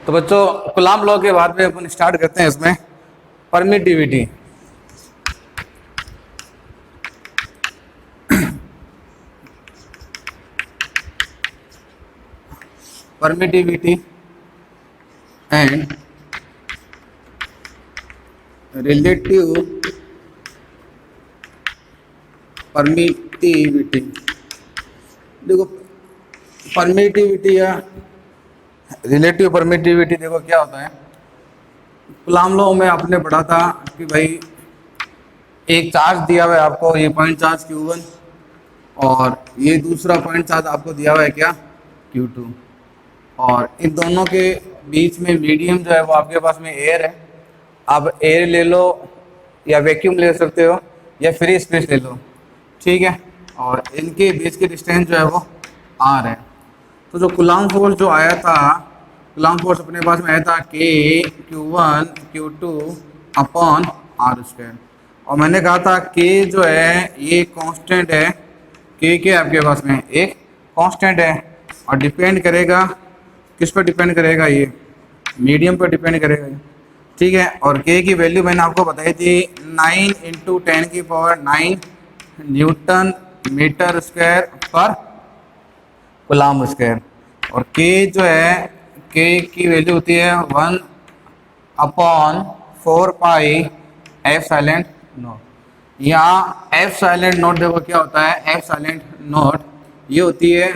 तो बच्चों coulomb law के बाद में अपन स्टार्ट करते हैं इसमें permittivity. Permittivity and relative permittivity. देखो परमिटिविटी या रिलेटिव परमिटिविटी देखो क्या होता है। कूलाम लॉ में आपने पढ़ा था कि भाई एक चार्ज दिया हुआ है आपको, ये पॉइंट चार्ज Q1 और ये दूसरा पॉइंट चार्ज आपको दिया हुआ है क्या Q2, और इन दोनों के बीच में मीडियम जो है वो आपके पास में एयर है। आप एयर ले लो या वैक्यूम ले सकते हो या फ्री स्पेस ले लो, ठीक है। और इनके बीच की डिस्टेंस जो है वो R है। तो जो कूलाम फोर्स जो आया था, कूलाम फोर्स अपने पास में आया था K Q1 Q2 upon R²। और मैंने कहा था K जो है ये कांस्टेंट है, K के आपके पास में एक कांस्टेंट है और डिपेंड करेगा किस पर डिपेंड करेगा, ये मीडियम पर डिपेंड करेगा, ठीक है। और K की वैल्यू मैंने आपको बताई थी 9 × 10⁹ न्यूटन मीटर स्क्वायर पर कूलाम स्क्वायर। और K जो है K की वैल्यू होती है 1/4πε0। यहाँ ε0 देखो क्या होता है, ε0 ये होती है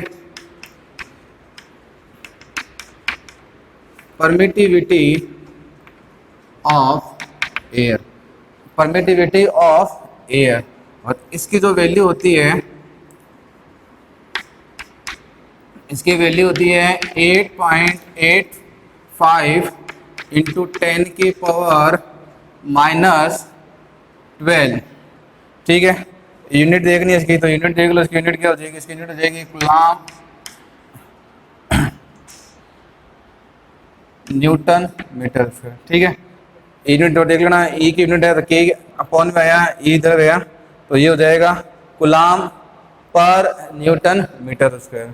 permittivity of air, permittivity of air. और इसकी जो वैल्यू होती है, इसकी वैल्यू होती है 8.85 × 10⁻⁻12, ठीक है। यूनिट देखनी है इसकी, तो यूनिट देख लो, इसकी यूनिट क्या हो जाएगी, इसकी यूनिट हो जाएगी कूलाम न्यूटन मीटर स्क्वायर, ठीक है। यूनिट देख लेना, ई की यूनिट है तो K अपॉन में आया, ई इधर गया तो ये हो जाएगा कूलाम पर न्यूटन मीटर स्क्वायर।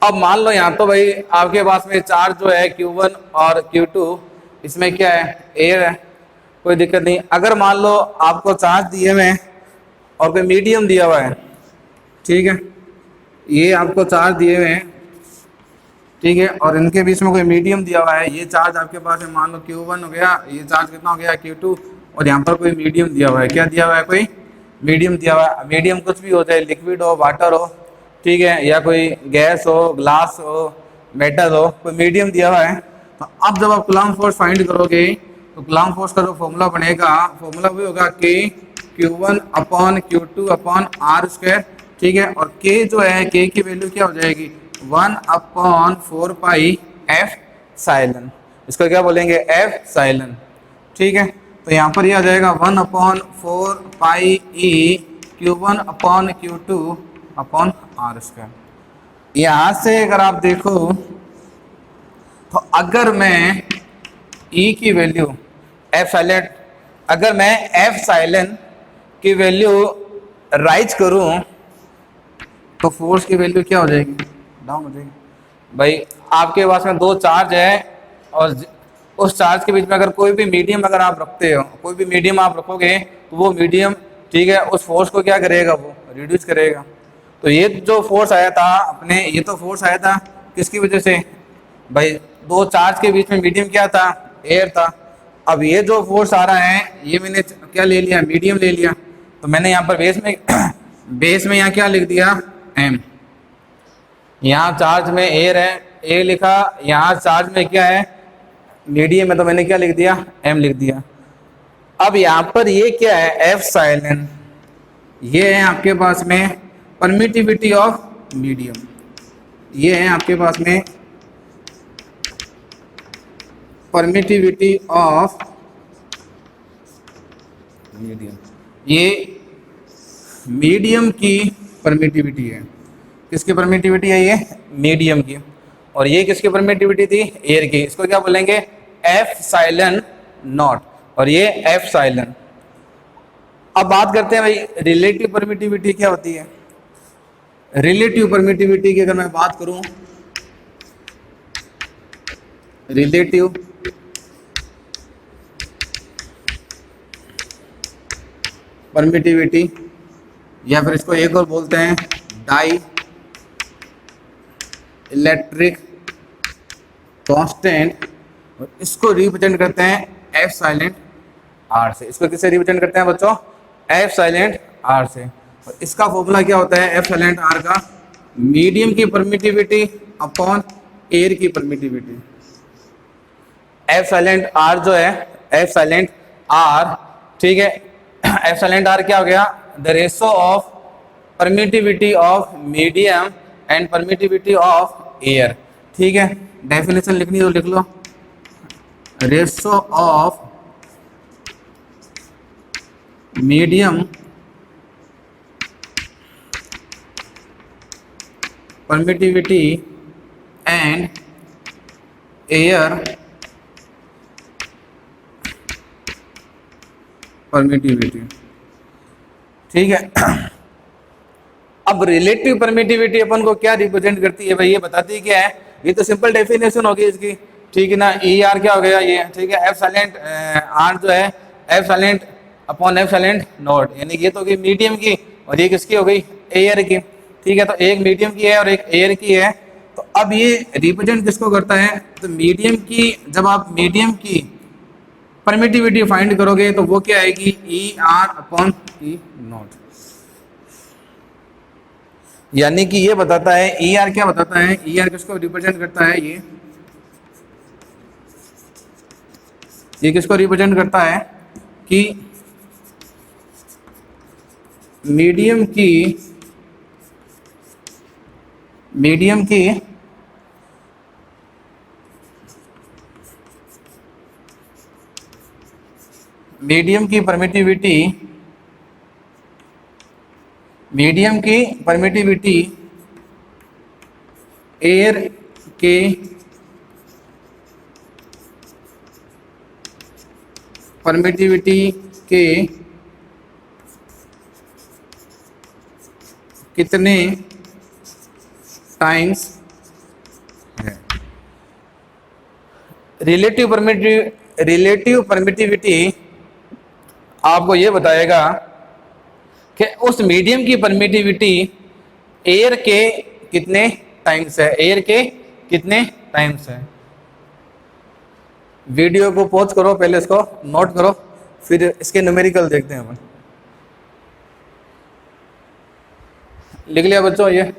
अब मान लो यहाँ तो भाई आपके पास में चार्ज जो है Q1 और Q2, इसमें क्या है, एयर है, कोई दिक्कत नहीं। अगर मान लो आपको चार्ज दिए हुए हैं और कोई मीडियम दिया हुआ है, ठीक है, ये आपको चार्ज दिए हुए हैं, ठीक है, और इनके बीच में कोई मीडियम दिया हुआ है, ये चार्ज आपके पास है, मान लो Q1 हो गया, ये चार्ज कितना हो गया Q2, और यहाँ पर कोई मीडियम दिया हुआ है, क्या दिया हुआ है, कोई मीडियम दिया हुआ है। मीडियम कुछ भी हो जाए, लिक्विड हो, वाटर हो, ठीक है, या कोई गैस हो, ग्लास हो, मेटल हो, कोई मीडियम दिया हुआ है। तो अब जब आप कूलाम फोर्स फाइंड करोगे तो कूलाम फोर्स का जो फॉर्मूला बनेगा, फॉर्मूला भी होगा K Q1 upon Q2 upon R², ठीक है। और K जो है, K की वैल्यू क्या हो जाएगी 1/4πε, इसको क्या बोलेंगे एप्सिलॉन, ठीक है। तो यहाँ पर ये आ जाएगा 1/4πe Q1 upon Q2 upon R²। यहाँ से अगर आप देखो तो अगर मैं E की वैल्यू एप्सिलॉन, अगर मैं एप्सिलॉन की वैल्यू राइज करूँ तो फोर्स की वैल्यू क्या हो जाएगी, डाउन हो जाएगी। भाई आपके पास में दो चार्ज है और उस चार्ज के बीच में अगर कोई भी मीडियम अगर आप रखते हो, कोई भी मीडियम आप रखोगे तो वो मीडियम, ठीक है, उस फोर्स को क्या करेगा, वो रिड्यूस करेगा। तो ये जो फोर्स आया था अपने, ये तो फोर्स आया था किसकी वजह से, भाई दो चार्ज के बीच में मीडियम क्या था, एयर था। अब ये जो फोर्स आ रहा है ये मैंने क्या ले लिया, मीडियम ले लिया। तो मैंने यहाँ पर बेस में यहाँ क्या लिख दिया M, यहाँ चार्ज में एयर है, ए लिखा, यहाँ चार्ज में क्या है, मीडियम है, तो मैंने क्या लिख दिया, M लिख दिया। अब यहाँ पर ये क्या है, एप्सिलॉन, ये है आपके पास में परमिटिविटी ऑफ मीडियम, ये है आपके पास में परमिटिविटी ऑफ मीडियम, ये मीडियम की परमिटिविटी है। किसकी परमिटिविटी है, ये मीडियम की। और ये किसकी परमिटिविटी थी, एयर की। इसको क्या बोलेंगे एप्सिलॉन नॉट, और ये एप्सिलॉन। अब बात करते हैं भाई रिलेटिव परमिटिविटी क्या होती है। रिलेटिव परमिटिविटी की अगर मैं बात करूं रिलेटिव परमिटिविटी, या फिर इसको एक और बोलते हैं डाई इलेक्ट्रिक कांस्टेंट, और इसको रिप्रेजेंट करते हैं एफ साइलेंट आर से। इसको किससे रिप्रेजेंट करते हैं बच्चों? एफ साइलेंट आर से। और इसका फॉर्मूला क्या होता है एफ साइलेंट आर का? मीडियम की परमिटिविटी अपॉन एयर की परमिटिविटी। एफ साइलेंट आर जो है, एफ साइलेंट आर, ठीक है, एफ साइलेंट आर क्या हो गया? The ratio of permittivity of medium and permittivity of air. ठीक है, डेफिनेशन लिखनी तो लिख लो, ratio of medium permittivity and air permittivity. ठीक है, अब रिलेटिव परमिटिविटी अपन को क्या रिप्रेजेंट करती है भाई, ये बताती क्या है? ये तो सिंपल डेफिनेशन होगी इसकी, ठीक है ना। ई आर क्या हो गया ये, ठीक है, एफ साइलेंट आर जो है F silent upon F silent not, यानी ये तो होगी मीडियम की, और ये किसकी हो गई? एयर की। ठीक है, तो एक मीडियम की है और एक एयर की है। तो अब ये रिप्रेजेंट किसको करता है? तो मीडियम की, जब आप मीडियम की परमिटिविटी फाइंड करोगे तो वो क्या आएगी? E R upon E not. यानी कि ये बताता है, ई आर क्या बताता है? ई आर किसको रिप्रेजेंट करता है? ये किसको रिप्रेजेंट करता है? कि मीडियम की परमिटिविटी एयर के परमिटिविटी के कितने टाइम्स है। रिलेटिव परमिटिविटी आपको ये बताएगा कि उस मीडियम की परमिटिविटी एयर के कितने टाइम्स है, एयर के कितने टाइम्स है। वीडियो को पॉज करो, पहले इसको नोट करो, फिर इसके न्यूमेरिकल देखते हैं अपन। लिख लिया बच्चों ये?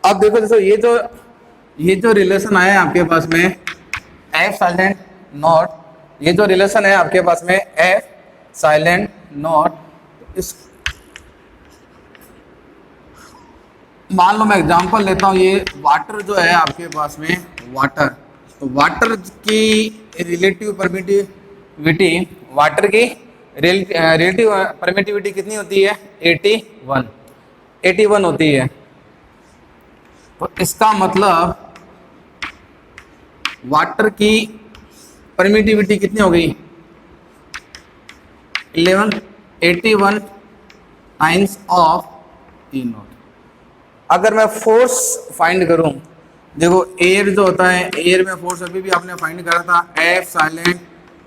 अब देखो दोस्तों, ये जो रिलेशन आया है आपके पास में एफ साइलेंट नॉट, ये जो रिलेशन है आपके पास में एफ साइलेंट नॉट, इस मान लो मैं एग्जांपल लेता हूँ, ये वाटर जो है आपके पास में, वाटर, तो वाटर की रिलेटिव परमिटिविटी, वाटर की रिलेटिव परमिटिविटी कितनी होती है? 81 होती है। तो इसका मतलब वाटर की परमिटिविटी कितनी हो गई? 81 टाइम्स ऑफ ई नॉट। अगर मैं फोर्स फाइंड करूं, देखो एयर जो होता है, एयर में फोर्स अभी भी आपने फाइंड करा था, F silent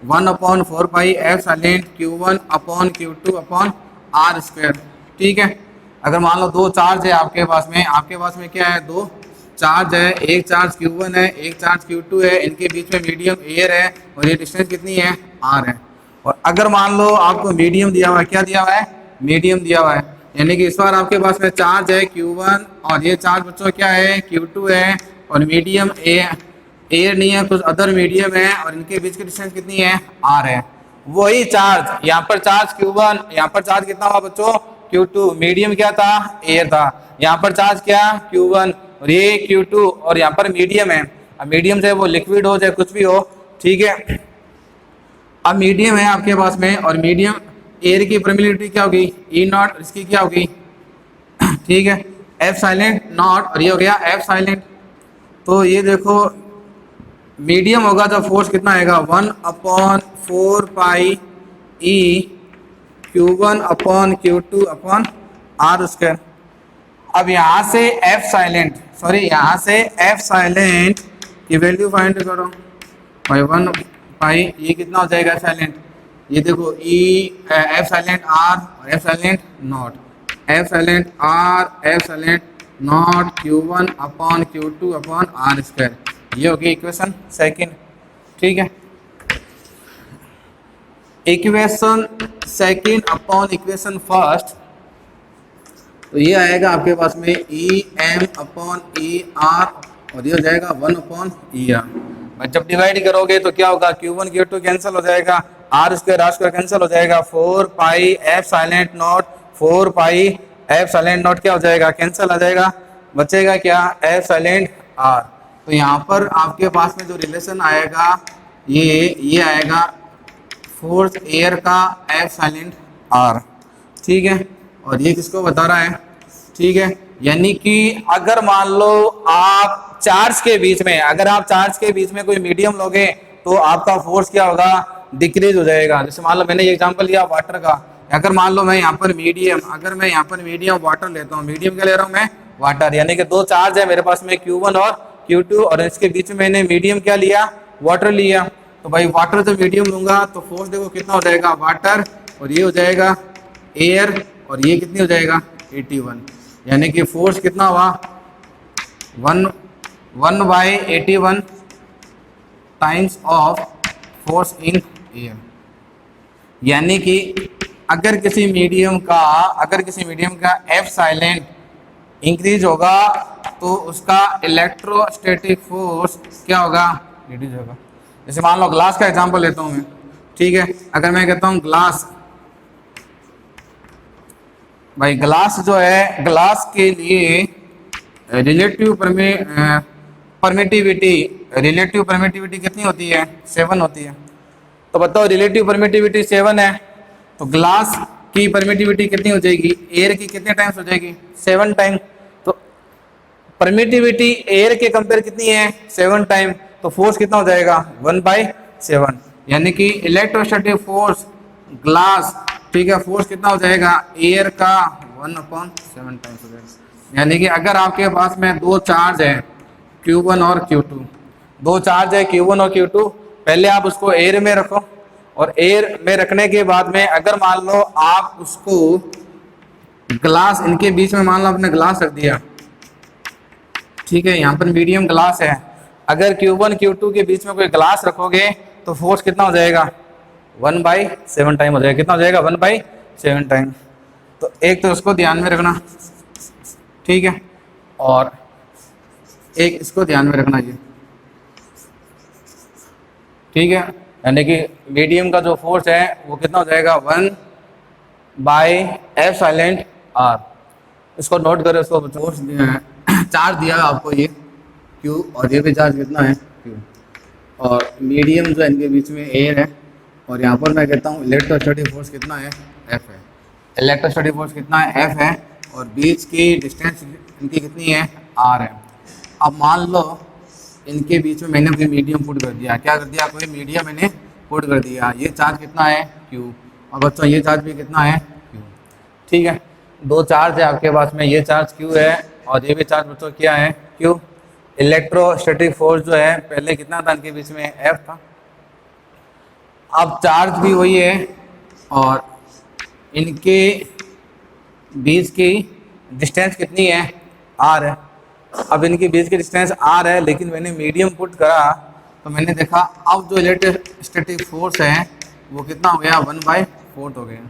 1/4 pi F silent Q1 upon Q2 upon are square. ठीक है, अगर मान लो दो चार्ज है आपके पास में क्या है? दो चार्ज है, एक चार्ज Q1 है, एक चार्ज Q2 है, इनके बीच में मीडियम एयर है, और ये डिस्टेंस कितनी है? R है। और अगर मान लो आपको मीडियम दिया हुआ है, क्या दिया हुआ है? मीडियम दिया हुआ है, यानी कि इस बार आपके पास में चार्ज है Q1, और ये चार्ज बच्चों क्या है? Q2 है, और मीडियम एयर नहीं है, कुछ अदर मीडियम है, और इनके बीच की डिस्टेंस कितनी है? R है। वही चार्ज यहाँ पर चार्ज Q1, यहाँ पर चार्ज कितना हुआ बच्चों? Q2, मीडियम क्या था? एयर था। यहाँ पर चार्ज क्या? Q1, और ये Q2, और यहाँ पर मीडियम है। अब मीडियम से वो लिक्विड हो चाहे कुछ भी हो, ठीक है। अब मीडियम है आपके पास में, और मीडियम एयर की परमिटिविटी क्या होगी? ई नॉट, इसकी क्या होगी? ठीक है, एफ साइलेंट नॉट, और ये हो गया एफ साइलेंट। तो ये देखो मीडियम होगा तो फोर्स कितना आएगा 1/4 pi E Q1 upon Q2 upon are square. अब यहाँ से यहाँ से एफ साइलेंट की वैल्यू फाइंड करो भाई 1 पाई ये कितना हो जाएगा साइलेंट, ये देखो ई एफ साइलेंट आर और F silent not, F silent R F silent not Q1 upon Q2 upon are square. ये होगी इक्वेशन सेकंड। ठीक है, equation second upon equation first, तो ये आएगा आपके पास में E M upon E R और ये हो जाएगा 1 अपॉन ई आर। जब डिवाइड करोगे तो क्या होगा, Q1 Q2 कैंसिल हो जाएगा, आर स्क्वायर कैंसिल हो जाएगा, 4 पाई एफ साइलेंट नॉट 4 पाई एफ साइलेंट नॉट क्या हो जाएगा, कैंसिल आ जाएगा, बचेगा क्या एफ साइलेंट आर। तो यहाँ पर आपके पास में जो रिलेशन आएगा ये आएगा फोर्स एयर का एफ साइलेंट आर। ठीक है, और ये किसको बता रहा है। ठीक है, यानी कि अगर मान लो आप चार्ज के बीच में, अगर आप चार्ज के बीच में कोई मीडियम लोगे तो आपका फोर्स क्या होगा, डिक्रीज हो जाएगा। जैसे मान लो मैंने ये एग्जांपल लिया वाटर का, अगर मान लो मैं यहाँ पर मीडियम वाटर लेता हूँ, मीडियम क्या ले रहा हूँ मैं, वाटर, यानी कि दो चार्ज है मेरे पास में Q1 और Q2 और इसके बीच में मैंने मीडियम क्या लिया, वाटर लिया। तो भाई वाटर जब मीडियम लूंगा तो फोर्स देखो कितना हो जाएगा, वाटर और ये हो जाएगा एयर और ये कितनी हो जाएगा 81, यानी कि फोर्स कितना हुआ 1/81 times of force in air. यानी कि अगर किसी मीडियम का एफ साइलेंट इंक्रीज होगा तो उसका इलेक्ट्रोस्टैटिक फोर्स क्या होगा, रिड्यूस होगा। जैसे मान लो ग्लास का एग्जांपल लेता हूं मैं। ठीक है, अगर मैं कहता हूं ग्लास, भाई ग्लास जो है, ग्लास के लिए रिलेटिव परमिटिविटी कितनी होती है, 7 होती है। तो बताओ रिलेटिव परमिटिविटी 7 है तो ग्लास की परमिटिविटी कितनी हो जाएगी, एयर की कितने टाइम्स हो जाएगी, 7 टाइम। तो परमिटिविटी एयर के कंपेयर कितनी है, 7 टाइम, तो फोर्स कितना हो जाएगा 1/7, यानी कि इलेक्ट्रोस्टैटिक फोर्स ग्लास, ठीक है, फोर्स कितना हो जाएगा एयर का 1/7 टाइम्स हो जाएगा। यानी कि अगर आपके पास में दो चार्ज है Q1 और Q2, दो चार्ज है Q1 और Q2, पहले आप उसको एयर में रखो और एयर में रखने के बाद में अगर मान लो आप उसको ग्लास, इनके बीच में मान लो आपने ग्लास रख दिया, ठीक है, यहाँ पर मीडियम ग्लास है, अगर Q1 Q2 के बीच में कोई ग्लास रखोगे तो फोर्स कितना हो जाएगा 1/7 टाइम हो जाएगा। कितना हो जाएगा 1/7 टाइम। तो एक तो उसको ध्यान में रखना, ठीक है, और एक इसको ध्यान में रखना ये, ठीक है, यानी कि मीडियम का जो फोर्स है वो कितना हो जाएगा 1/f साइलेंट r। इसको नोट करो, इसको फोर्स चार्ज दिया है आपको ये Q और ये भी चार्ज कितना है Q, और मीडियम जो इनके बीच में एयर है, और यहाँ पर मैं कहता हूँ इलेक्ट्रोस्टैटिक फोर्स कितना है F है, इलेक्ट्रोस्टैटिक फोर्स कितना है F है, और बीच की डिस्टेंस इनकी कितनी है R है। अब मान लो इनके बीच में मैंने कोई मीडियम पुट कर दिया, क्या कर दिया, कोई मीडियम मैंने पुट कर दिया, ये चार्ज कितना है Q, और बच्चों ये चार्ज भी कितना है Q। ठीक है, दो चार्ज है आपके पास में, ये चार्ज Q है और ये भी चार्ज बच्चों क्या है Q। इलेक्ट्रोस्टैटिक फोर्स जो है पहले कितना था इनके बीच में F था, अब चार्ज भी वही है और इनके बीच की डिस्टेंस कितनी है R है। अब इनके बीच की डिस्टेंस R है, लेकिन मैंने मीडियम पुट करा तो मैंने देखा अब जो इलेक्ट्रोस्टैटिक फोर्स है वो कितना हो गया 1/4 हो गया।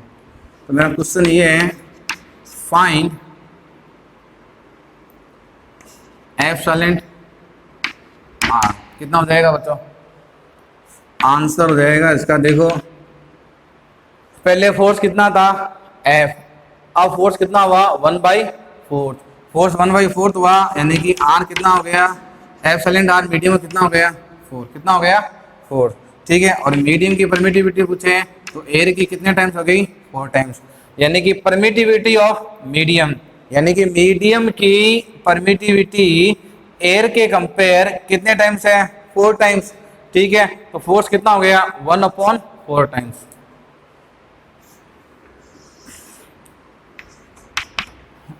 तो मेरा क्वेश्चन ये है, फाइंड F साइलेंट R कितना हो जाएगा बच्चों। आंसर हो जाएगा इसका, देखो पहले फोर्स कितना था F, अब फोर्स कितना हुआ 1/4, फोर्स 1/4 हुआ, यानी कि R कितना हो गया, F साइलेंट R मीडियम कितना हो गया 4, कितना हो गया 4, ठीक है। और मीडियम की परमिटिविटी पूछे तो एयर की कितने टाइम्स हो गई 4 टाइम्स, यानी कि परमिटिविटी ऑफ मीडियम, यानी कि मीडियम की परमिटिविटी एयर के कंपेयर कितने टाइम्स है 4 टाइम्स, ठीक है। तो फोर्स कितना हो गया 1/4 टाइम्स।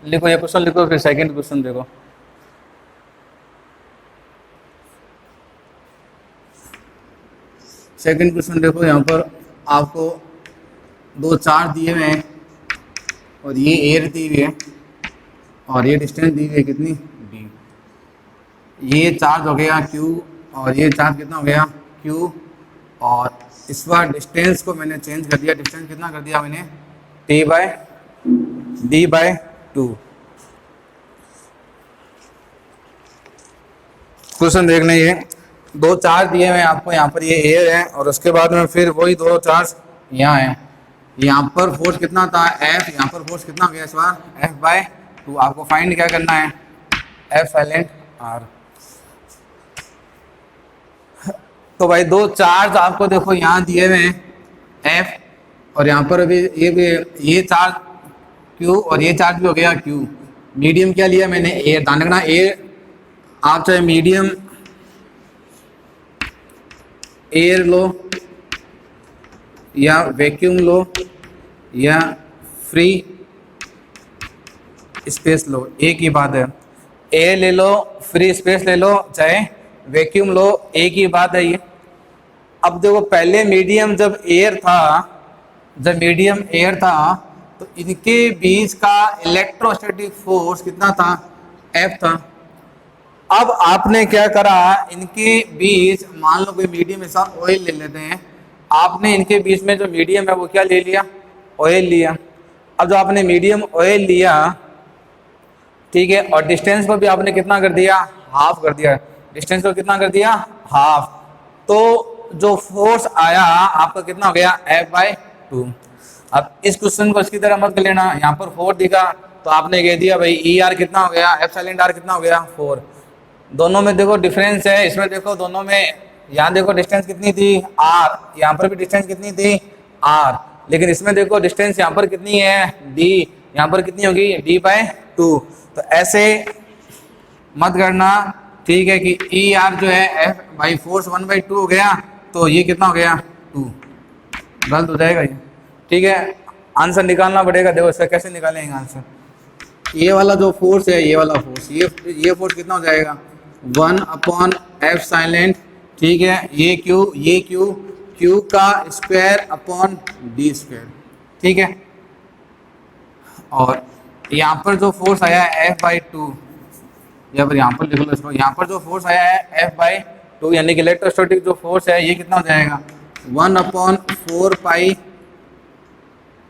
लिखो ये क्वेश्चन लिखो, फिर सेकंड क्वेश्चन देखो। सेकंड क्वेश्चन देखो, यहाँ पर आपको 2 चार्ज दिए हुए हैं और ये एयर दी हुई है और ये डिस्टेंस दी हुई है कितनी d। ये चार्ज हो गया q और ये चार्ज कितना हो गया q, और इस बार डिस्टेंस को मैंने चेंज कर दिया। डिस्टेंस कितना कर दिया मैंने d/2। क्वेश्चन देख लें, ये 2 चार्ज दिए हुए हैं आपको, यहाँ पर ये एयर है और उसके बाद में फिर वही 2 चार्ज यहाँ है। यहाँ पर फोर्स कितना था F, यहाँ पर फोर्स कितना हो गया इस बार F/2। आपको फाइंड क्या करना है F∠R। तो भाई 2 चार्ज आपको देखो यहाँ दिए हुए हैं F, और यहाँ पर अभी ये चार्ज Q और ये चार्ज भी हो गया Q। मीडियम क्या लिया मैंने एयर, ध्यान रखना एयर, आप चाहे मीडियम एयर लो या वैक्यूम लो या फ्री स्पेस लो, एक ही बात है। एयर ले लो, फ्री स्पेस ले लो, चाहे वैक्यूम लो, एक ही बात है ये। अब देखो पहले मीडियम जब एयर था तो इनके बीच का इलेक्ट्रोस्टैटिक फोर्स कितना था F था। अब आपने क्या करा, इनके बीच मान लो कोई मीडियम ऐसा ऑयल ले लेते हैं, आपने इनके बीच में जो मीडियम है वो क्या ले लिया ऑयल लिया। अब जो आपने मीडियम ऑयल लिया, ठीक है, और डिस्टेंस को भी आपने कितना कर दिया हाफ कर दिया, डिस्टेंस को कितना कर दिया हाफ, तो जो फोर्स आया आपका कितना हो गया F/2। अब इस क्वेश्चन को इसकी तरह मत कर लेना, यहाँ पर 4 दिखा तो आपने कह दिया भाई ER कितना हो गया F∠R कितना हो गया 4। दोनों में देखो डिफरेंस है, इसमें देखो दोनों में, यहाँ देखो डिस्टेंस कितनी थी R, यहाँ पर भी डिस्टेंस कितनी थी R, लेकिन इसमें देखो डिस्टेंस यहाँ पर कितनी है D, यहाँ पर कितनी होगी D/2। तो ऐसे मत करना, ठीक है, कि ER जो है F फोर्स 1/2 हो गया तो ये कितना हो गया 2, गलत हो जाएगा ये, ठीक है। आंसर निकालना पड़ेगा, देखो इसका कैसे निकालेंगे आंसर। ये वाला जो फोर्स है, ये वाला फोर्स, ये फोर्स कितना हो जाएगा 1/F∠, ठीक है, ये Q का स्क्वायर अपॉन D², ठीक है। और यहाँ पर जो फोर्स आया है F/2, या फिर यहाँ पर लिख लो इसको, यहाँ पर जो फोर्स आया है F/2 यानी कि इलेक्ट्रोस्टैटिक जो फोर्स है ये कितना हो जाएगा 1/4π।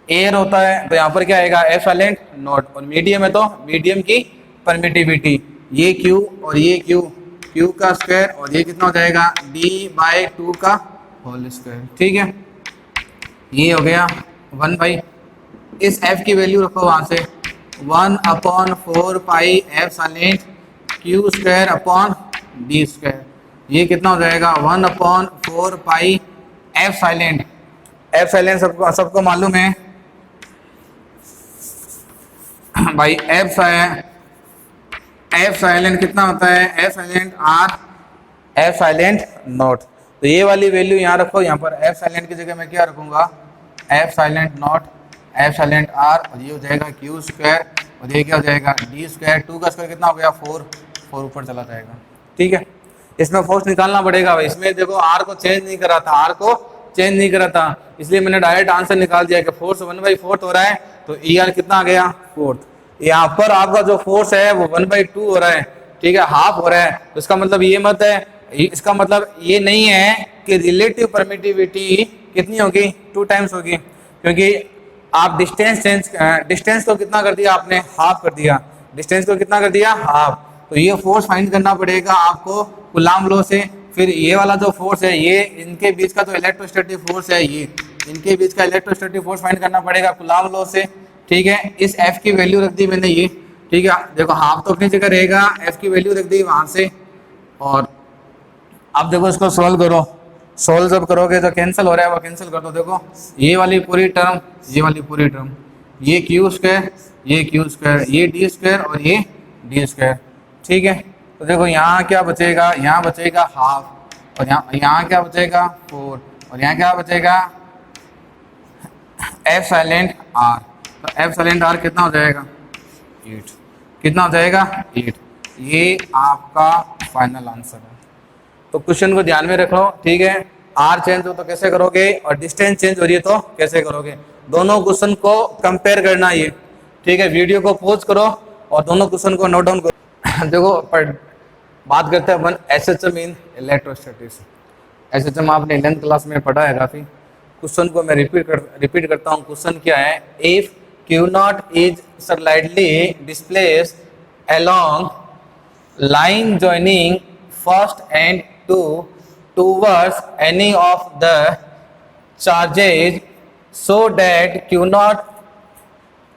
एयर होता है तो यहाँ पर क्या आएगा F∠0, और मीडियम है तो मीडियम की परमिटिविटी, ये Q और ये Q का स्क्वायर, और ये कितना हो जाएगा D/2 का होल स्क्वायर, ठीक है। ये हो गया 1/, इस F की वैल्यू रखो वहाँ से 1/4π F∠Q² अपॉन D², ये कितना हो जाएगा 1/4π F∠, सबको मालूम है भाई F∠ कितना होता है F∠R तो ये वाली वैल्यू यहाँ रखो, यहाँ पर F∠ की जगह मैं क्या रखूंगा F∠0 F∠R, और ये हो जाएगा Q², और ये क्या हो जाएगा D², 2 का स्क्वायर कितना हो गया 4 ऊपर चला जाएगा, ठीक है। इसमें फोर्स निकालना पड़ेगा भाई, इसमें देखो R को चेंज नहीं करा था, इसलिए मैंने डायरेक्ट आंसर निकाल दिया कि फोर्स 1/4 हो रहा है तो ER कितना आ गया 4। यहाँ पर आपका जो फोर्स है वो 1/2 हो रहा है, ठीक है, हाफ हो रहा है, तो इसका मतलब ये मत है, इसका मतलब ये नहीं है कि रिलेटिव परमिटिविटी कितनी होगी 2 टाइम्स होगी, क्योंकि आप डिस्टेंस को कितना कर दिया आपने हाफ कर दिया, डिस्टेंस को कितना कर दिया हाफ। तो ये फोर्स फाइंड करना पड़ेगा आपको कूलाम लॉ से। फिर ये वाला जो फोर्स है, ये इनके बीच का जो इलेक्ट्रोस्टैटिक फोर्स है, ये इनके बीच का इलेक्ट्रोस्टैटिक फोर्स फाइंड करना पड़ेगा कूलाम लॉ से, ठीक है। इस F की वैल्यू रख दी मैंने ये, ठीक है, देखो हाफ तो अपनी जगह रहेगा, F की वैल्यू रख दी वहां से, और अब देखो इसको सोल्व करो, सोल्व जब करोगे तो कैंसिल हो रहा है वो कैंसिल कर दो, देखो ये वाली पूरी टर्म, ये Q², ये Q², ये D² और ये D², ठीक है। तो देखो यहाँ क्या बचेगा, यहाँ बचेगा हाफ, और यहाँ क्या बचेगा 4, और यहाँ क्या बचेगा एफ साइलेंट आर। तो एफ साइलेंट आर कितना हो जाएगा 8, कितना हो जाएगा 8। ये आपका फाइनल आंसर है। तो क्वेश्चन को ध्यान में रखो, ठीक है। आर चेंज हो तो कैसे करोगे, और डिस्टेंस चेंज हो रही है तो कैसे करोगे, दोनों क्वेश्चन को कंपेयर करना ये, ठीक है। वीडियो को पॉज करो और दोनों क्वेश्चन को नोट डाउन करो। देखो बात करते हैं अपन एसएचएम इन इलेक्ट्रोस्टैटिक्स। एसएचएम आपने 11th क्लास में पढ़ा है काफ़ी। क्वेश्चन को मैं रिपीट करता हूँ। क्वेश्चन क्या है, if Q not is slightly displace along line joining first and two towards any of the charges so that Q naught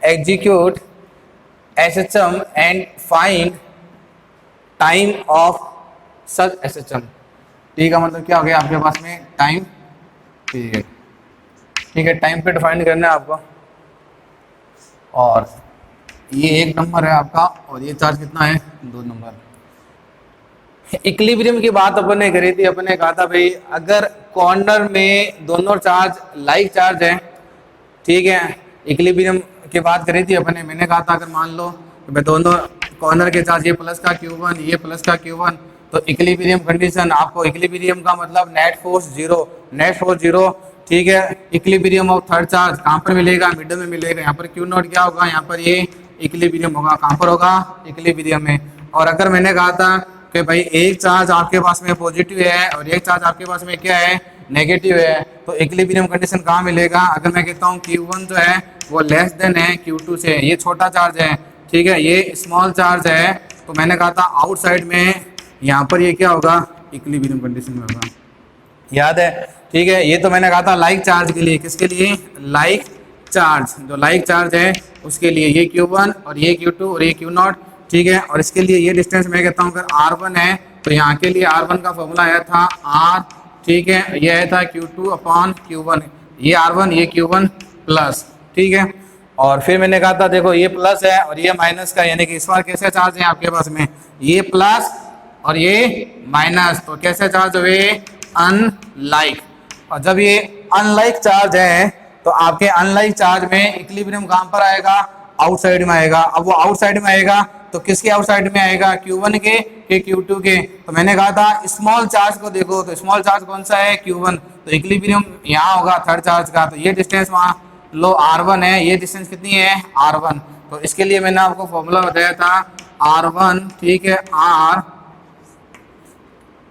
execute SHM and find time of such SHM। ठीक है, मतलब क्या हो गया आपके पास में टाइम पीरियड, ठीक है। टाइम पीरियड फाइंड करना है आपको, और ये 1 नंबर है आपका, और ये चार्ज कितना है 2 नंबर। इक्विलिब्रियम की बात अपन ने करी थी, अपन ने कहा था भाई अगर कॉर्नर में दोनों चार्ज लाइक चार्ज है, ठीक है। इक्विलिब्रियम की बात करी थी अपन ने, मैंने कहा था अगर मान लो भाई दोनों कॉर्नर के चार्ज ये प्लस का Q1 ये प्लस का Q1, तो इक्विलिब्रियम कंडीशन आपको, इक्विलिब्रियम का मतलब नेट फोर्स जीरो, ठीक है। इक्विलिब्रियम ऑफ थर्ड चार्ज कहाँ पर मिलेगा, मिडल में मिलेगा। यहाँ पर Q नॉट क्या होगा, यहाँ पर ये इक्विलिब्रियम होगा, कहाँ पर होगा इक्विलिब्रियम में। और अगर मैंने कहा था कि भाई एक चार्ज आपके पास में पॉजिटिव है और एक चार्ज आपके पास में क्या है नेगेटिव है, तो इक्विलिब्रियम कंडीशन कहाँ मिलेगा। अगर मैं कहता हूँ Q1 जो है वो लेस देन है Q2 से, ये छोटा चार्ज है, ठीक है, ये स्मॉल चार्ज है, तो मैंने कहा था आउटसाइड में यहाँ पर ये क्या होगा इक्विलिब्रियम कंडीशन में होगा, याद है, ठीक है। ये तो मैंने कहा था लाइक चार्ज के लिए, किसके लिए, लाइक चार्ज, जो लाइक चार्ज है उसके लिए, ये Q1 और ये Q2 और ये Q नॉट, ठीक है। और इसके लिए ये डिस्टेंस मैं कहता हूँ अगर R1 है तो यहाँ के लिए R1 का फॉर्मूला आया था R, ठीक है, ये आया था Q2/Q1, ये R1 ये Q1 प्लस, ठीक है। और फिर मैंने कहा था देखो ये प्लस है और ये माइनस का, यानी कि इस बार कैसे चार्ज है आपके पास में, ये प्लस और ये माइनस, तो कैसे चार्ज हुए अनलाइक। और जब ये अनलाइक चार्ज है तो आपके अनलाइक चार्ज में इक्विलिब्रियम कहाँ पर आएगा, आउटसाइड में आएगा। अब वो आउटसाइड में आएगा तो किसके आउटसाइड में आएगा, Q1 के Q2 के। तो मैंने कहा था स्मॉल चार्ज को देखो, तो स्मॉल चार्ज कौन सा है Q1, तो इक्विलिब्रियम यहाँ होगा थर्ड चार्ज का, तो ये डिस्टेंस वहाँ लो R1 है, ये डिस्टेंस कितनी है R1। तो इसके लिए मैंने आपको फॉर्मूला बताया था R1, ठीक है, R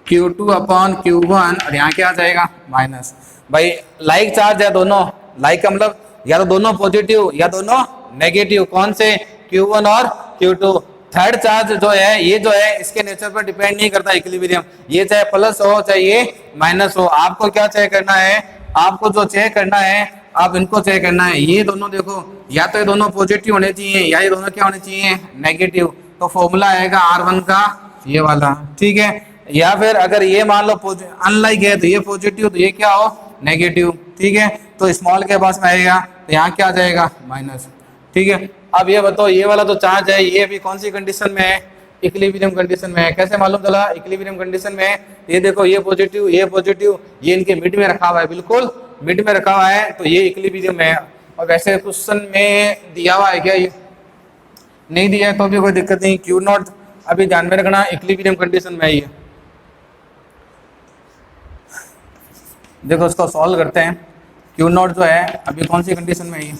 Q2/Q1, और यहाँ क्या आ जाएगा माइनस। भाई लाइक चार्ज है दोनों, लाइक का मतलब या तो दोनों पॉजिटिव या दोनों नेगेटिव, कौन से Q1 और Q2। थर्ड चार्ज जो है ये जो है इसके नेचर पर डिपेंड नहीं करता इक्विलिब्रियम, ये चाहे प्लस हो चाहे ये माइनस हो। आपको क्या चेक करना है, आपको जो चेक करना है आप इनको चेक करना है। ये दोनों देखो या तो ये दोनों पॉजिटिव होने चाहिए या ये दोनों क्या होने चाहिए नेगेटिव, तो फॉर्मूला आएगा R1 का ये वाला, ठीक है। या फिर अगर ये मान लो अनलाइक है तो ये पॉजिटिव, तो ये क्या हो नेगेटिव, ठीक है। तो स्मॉल के पास में आएगा तो यहाँ क्या आ जाएगा माइनस, ठीक है। अब ये बताओ ये वाला तो चार्ज है ये अभी कौन सी कंडीशन में है, इक्विलिब्रियम कंडीशन में है। कैसे मालूम चला इक्विलिब्रियम कंडीशन में है, ये देखो ये पॉजिटिव ये इनके मिड में रखा हुआ है, बिल्कुल मिड में रखा हुआ है, तो ये इक्विलिब्रियम है। और वैसे क्वेश्चन में दिया हुआ है क्या, ये नहीं दिया है तो भी कोई दिक्कत नहीं। Q नॉट अभी ध्यान में रखना इक्विलिब्रियम कंडीशन में है ये। देखो इसको सॉल्व करते हैं। Q नॉट जो है अभी कौन सी कंडीशन में है,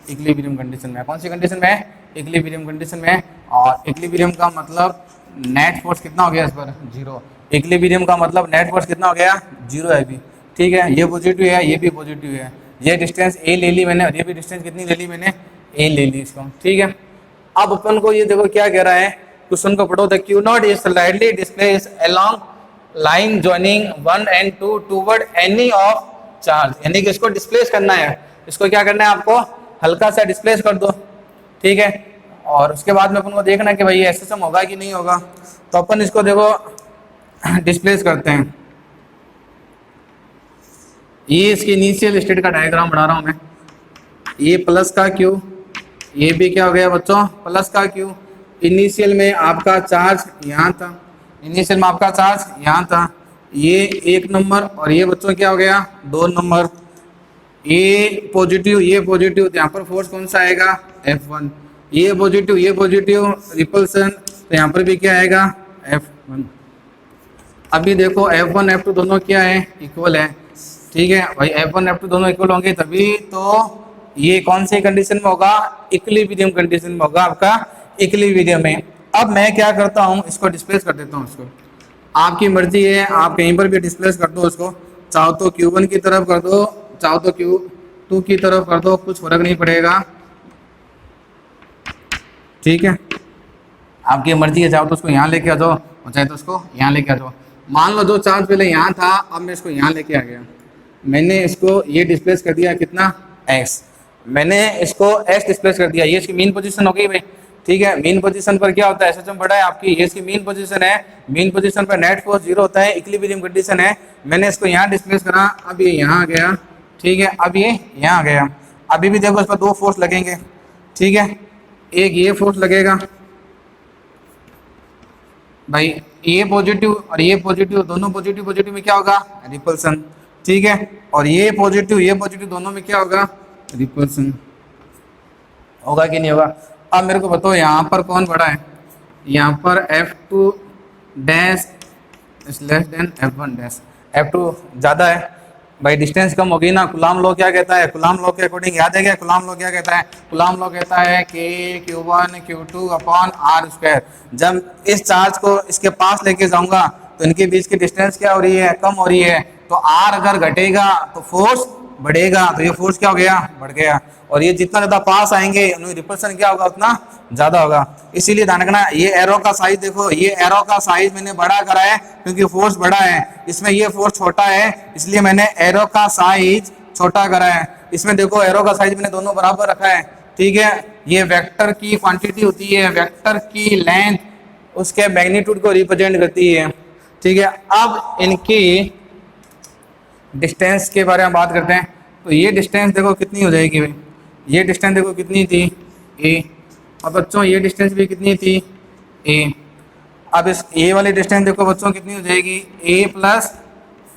इक्विलिब्रियम कंडीशन में। कौन सी कंडीशन में है, इक्विलिब्रियम कंडीशन में। और इक्विलिब्रियम का मतलब नेट फोर्स कितना हो गया इस पर, 0। इक्विलिब्रियम का मतलब नेट फोर्स कितना हो गया, 0 है अभी, ठीक है। ये पॉजिटिव है ये भी पॉजिटिव है, ये डिस्टेंस A ले ली मैंने और ये भी डिस्टेंस कितनी ले ली मैंने, A ले ली इसको, ठीक है। अब अपन को ये देखो क्या कह रहा है, क्वेश्चन को पढ़ो। The Q not is slightly displace along line joining 1 and 2 toward any of charge, यानी कि इसको डिस्प्लेस करना है, इसको क्या करना है आपको हल्का सा डिस्प्लेस कर दो, ठीक है। और उसके बाद में अपन को देखना कि भाई ये एसएसएम होगा कि नहीं होगा। तो अपन इसको देखो डिस्प्लेस करते हैं। ये इसकी इनिशियल स्टेट का डायग्राम बना रहा हूं मैं। ये प्लस का Q, ये भी क्या हो गया बच्चों प्लस का Q। इनिशियल में आपका चार्ज यहाँ था, इनिशियल में आपका चार्ज यहाँ था, ये 1 नंबर और ये बच्चों क्या हो गया 2 नंबर। ये पॉजिटिव तो यहाँ पर फोर्स कौन सा आएगा F1। ये पॉजिटिव रिपल्सन तो यहाँ पर भी क्या आएगा F1। अभी देखो F1 F2 दोनों क्या है इक्वल है, ठीक है भाई। F1 F2 दोनों इक्वल होंगे तभी तो ये कौन से कंडीशन में होगा इक्विलिब्रियम कंडीशन में होगा आपका इक्विलिब्रियम में। अब मैं क्या करता हूँ इसको डिस्प्लेस कर देता हूँ इसको, आपकी मर्जी है आप कहीं पर भी डिस्प्लेस कर दो उसको, चाहो तो Q1 की तरफ कर दो चाहो तो Q2 की तरफ कर दो, कुछ फर्क नहीं पड़ेगा, ठीक है आपकी मर्जी है। चाहो तो उसको यहाँ लेके आ जाओ और चाहे तो उसको यहाँ लेके आ जाओ। मान लो जो चार्ज पहले यहाँ था अब मैं इसको यहाँ लेके आ गया, मैंने इसको ये डिस्प्लेस कर दिया कितना x, मैंने इसको x डिस्प्लेस कर दिया, ये इसकी मीन पोजीशन हो गई भाई, ठीक है। मीन पोजीशन पर क्या होता है SHM बड़ा है आपकी, ये इसकी मीन पोजीशन है, मीन पोजीशन पर नेट फोर्स 0 होता है, इक्विलिब्रियम कंडीशन है। मैंने इसको यहाँ डिस्प्लेस करा, अब ये यहाँ आ गया, ठीक है अब ये यहाँ आ गया। अभी भी देखो इस पर 2 फोर्स लगेंगे, ठीक है। एक ये फोर्स लगेगा भाई, ये पॉजिटिव और ये पॉजिटिव दोनों पॉजिटिव में क्या होगा रिपल्सन, ठीक है। और ये पॉजिटिव दोनों में क्या होगा रिपल्सन, होगा कि नहीं होगा। अब मेरे को बताओ यहाँ पर कौन बड़ा है, यहाँ पर F2 dash is less than F1 dash, F2 ज़्यादा है भाई, डिस्टेंस कम होगी ना। कूलाम लॉ क्या कहता है, कूलाम लॉ के अकॉर्डिंग याद है क्या, कूलाम लॉ क्या कहता है, कूलाम लॉ कहता है K Q1 Q2 upon R square. जब इस चार्ज को इसके पास लेके जाऊंगा तो इनके बीच की डिस्टेंस क्या हो रही है कम हो रही है, तो R अगर घटेगा तो फोर्स बढ़ेगा, तो ये फोर्स क्या हो गया बढ़ गया। और ये जितना ज़्यादा पास आएंगे रिपल्सन क्या होगा उतना ज़्यादा होगा। इसीलिए ध्यान रखना ये एरो का साइज देखो, ये एरो का साइज मैंने बड़ा करा है क्योंकि फोर्स बड़ा है, इसमें ये फोर्स छोटा है इसलिए मैंने एरो का साइज छोटा करा है। इसमें देखो एरो का साइज मैंने दोनों बराबर रखा है, ठीक है। ये वेक्टर की क्वांटिटी होती है, वेक्टर की लेंथ उसके मैग्नीट्यूड को रिप्रेजेंट करती है, ठीक है। अब इनकी डिस्टेंस के बारे में बात करते हैं, तो ये डिस्टेंस देखो कितनी हो जाएगी भाई, ये डिस्टेंस देखो कितनी थी a, और बच्चों ये डिस्टेंस भी कितनी थी a। अब इस a वाली डिस्टेंस देखो बच्चों कितनी हो जाएगी a प्लस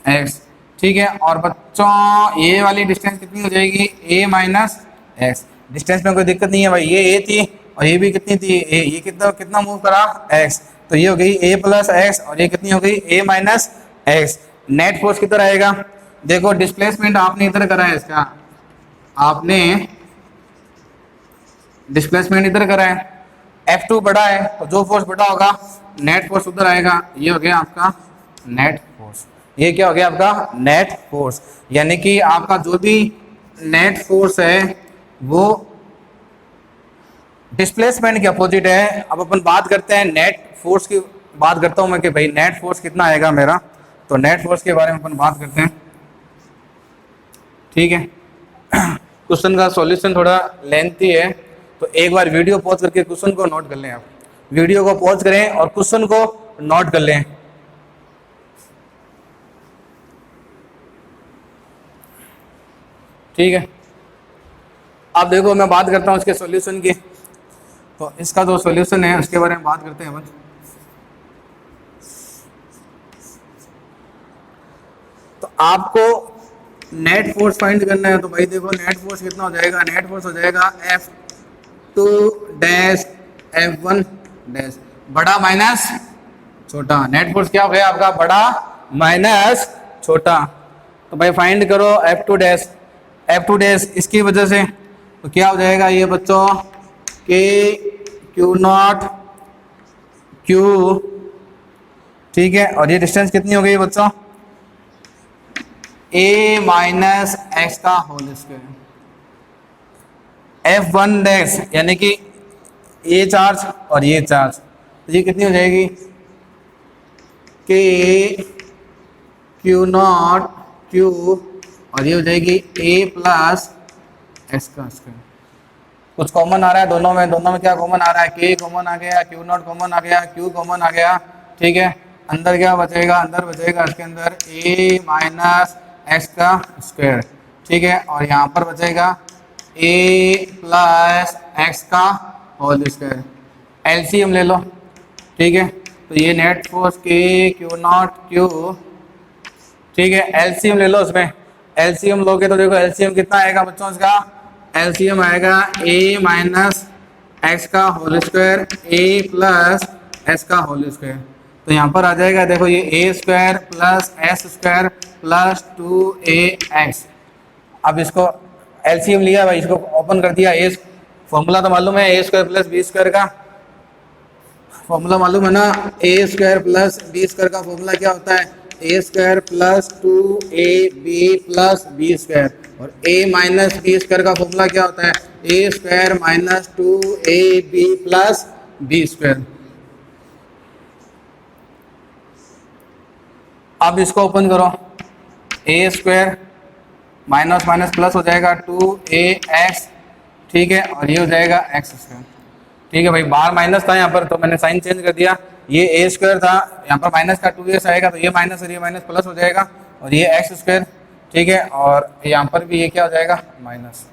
एक्स, ठीक है। और बच्चों ये वाली डिस्टेंस कितनी हो जाएगी a माइनस एक्स। डिस्टेंस में कोई दिक्कत नहीं है भाई, ये a थी और ये भी कितनी थी a, ये कितना मूव करा x, तो ये हो गई a प्लस एक्स और ये कितनी हो गई a minus x. Net force किधर आएगा, देखो डिस्प्लेसमेंट आपने इधर करा है, इसका आपने डिस्प्लेसमेंट इधर करा है, F2 बड़ा है तो जो फोर्स बड़ा होगा नेट फोर्स उधर आएगा, ये हो गया आपका नेट फोर्स। ये क्या हो गया आपका नेट फोर्स, यानी कि आपका जो भी नेट फोर्स है वो डिस्प्लेसमेंट के अपोजिट है। अब अपन बात करते हैं नेट फोर्स की, बात करता हूं मैं कि भाई नेट फोर्स कितना आएगा मेरा, तो नेट फोर्स के बारे में अपन बात करते हैं, ठीक है। क्वेश्चन का सॉल्यूशन थोड़ा लेंथी है तो एक बार वीडियो पॉज करके क्वेश्चन को नोट कर लें, आप वीडियो को पॉज करें और क्वेश्चन को नोट कर लें। ठीक है, अब देखो मैं बात करता हूँ इसके सॉल्यूशन की, तो इसका जो सॉल्यूशन है उसके बारे में बात करते हैं अपन। तो आपको नेट फोर्स फाइंड करना है, तो भाई देखो नेट फोर्स कितना हो जाएगा, नेट फोर्स हो जाएगा F2 डैश F1 डैश, बड़ा माइनस छोटा। नेट फोर्स क्या हो गया आपका बड़ा माइनस छोटा। तो भाई फाइंड करो F2 डैश इसकी वजह से, तो क्या हो जाएगा ये बच्चों K Q0 Q, ठीक है। और ये डिस्टेंस कितनी हो गई बच्चों a माइनस एक्स का होल स्क्वायर। F1 डैश यानी कि ये चार्ज और ये चार्ज, तो ये कितनी हो जाएगी K Q0 Q और ये हो जाएगी a प्लस एक्स का स्क्वायर। कुछ कॉमन आ रहा है दोनों में क्या कॉमन आ रहा है, K कॉमन आ गया, Q0 कॉमन आ गया, Q कॉमन आ गया, ठीक है। अंदर क्या बचेगा, अंदर बचेगा इसके अंदर a माइनस एक्स का स्क्वायर, ठीक है। और यहाँ पर बचेगा a प्लस एक्स का होल स्क्वायर। एलसीएम ले लो, ठीक है। तो ये net force K Q0 Q ठीक है, एलसीएम ले लो उसमें, एलसीएम लोगे तो देखो एलसीएम कितना आएगा बच्चों इसका, एलसीएम आएगा a माइनस एक्स का whole square a plus s का होल स्क्वायर। तो यहाँ पर आ जाएगा देखो ये a square plus s square plus 2ax। अब इसको एलसीएम लिया भाई, इसको ओपन कर दिया, ए फॉर्मूला तो मालूम है a square plus b square का, फॉर्मूला मालूम है ना, a square plus b square का फॉर्मूला क्या होता है, a square plus 2ab plus b square, और ए माइनस बी स्क्वायर का फॉर्मूला क्या होता है, a square minus 2ab plus b square. अब इसको ओपन करो, a square minus minus plus हो जाएगा 2ax, ठीक है, और ये हो जाएगा एक्स स्क्वायर। ठीक है भाई, बाहर माइनस था यहाँ पर तो मैंने साइन चेंज कर दिया, ये ए स्क्वायर था, यहाँ पर माइनस का 2s आएगा तो ये माइनस और ये माइनस प्लस हो जाएगा, और ये एक्स स्क्वायर, ठीक है, और यहाँ पर भी ये क्या हो जाएगा माइनस।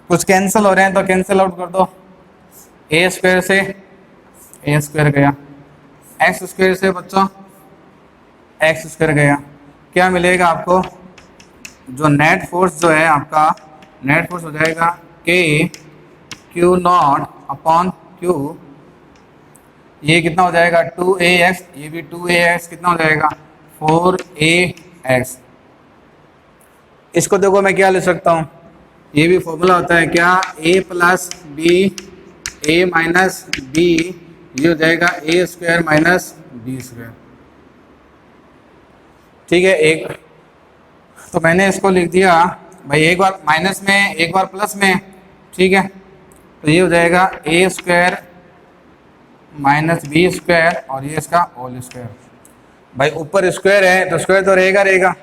कुछ कैंसिल हो रहे हैं तो कैंसिल आउट कर दो, ए स्क्वायर से ए स्क्वायर गया, एक्स स्क्वायर से बच्चों एक्स स्क्वायर गया, क्या मिलेगा आपको, जो नेट फोर्स जो है आपका, नेट फोर्स हो जाएगा के क्यू नॉट अपॉन क्यू, ये कितना हो जाएगा 2ax, ये भी 2ax कितना हो जाएगा 4ax। इसको देखो मैं क्या ले सकता हूँ, ये भी फॉर्मूला होता है क्या, a plus B A minus B, ये हो जाएगा A square minus B square. ठीक है, एक तो मैंने इसको लिख दिया भाई, एक बार माइनस में एक बार प्लस में, ठीक है, तो ये हो जाएगा A square minus B square और ये इसका होल स्क्वायर। भाई ऊपर स्क्वायर है तो स्क्वायर तो रहेगा रहेगा,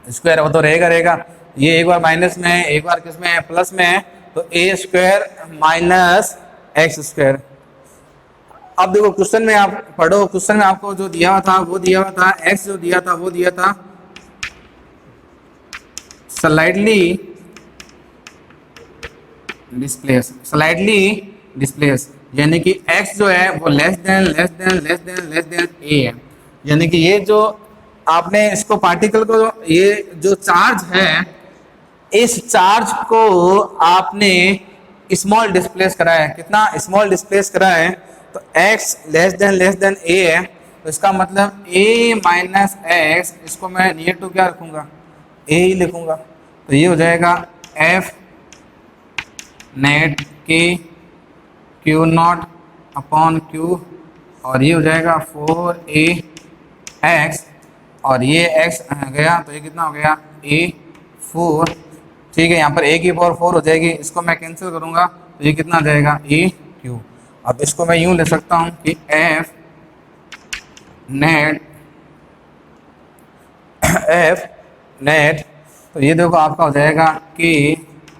स्क्वायर वो तो रहेगा रहेगा, ये एक बार माइनस में है एक बार किस में है प्लस में है, तो ए स्क्वायर माइनस एक्स स्क्वायर। अब देखो क्वेश्चन में आप पढ़ो, क्वेश्चन में आपको जो दिया हुआ था वो दिया हुआ था, एक्स जो दिया था वो दिया था स्लाइडली डिस्प्लेस, स्लाइडली डिस्प्लेस, यानी कि x जो है वो लेस देन a है, यानी कि ये जो आपने इसको पार्टिकल को, ये जो चार्ज है इस चार्ज को आपने स्मॉल डिस्प्लेस करा है, कितना स्मॉल डिस्प्लेस करा है, तो x लेस देन a है, तो इसका मतलब a माइनस एक्स, इसको मैं नियर टू क्या रखूंगा a ही लिखूंगा, तो ये हो जाएगा f नेट के क्यू नॉट अपॉन क्यू, और ये हो जाएगा 4ax, और ये x गया तो ये कितना हो गया a4, ठीक है, यहाँ पर a की पावर 4 हो जाएगी, इसको मैं कैंसिल करूँगा तो ये कितना आ जाएगा a3। अब इसको मैं यूँ ले सकता हूँ कि f नेट, तो ये देखो आपका हो जाएगा k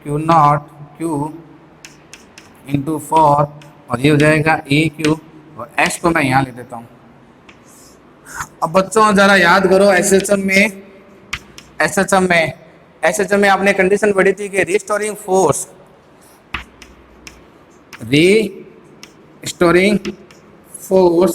Q not q into 4, और ये हो जाएगा a3, और x को मैं यहाँ ले देता हूँ। अब बच्चों ज़रा याद करो, एसएचएम में आपने कंडीशन पढ़ी थी कि रिस्टोरिंग फोर्स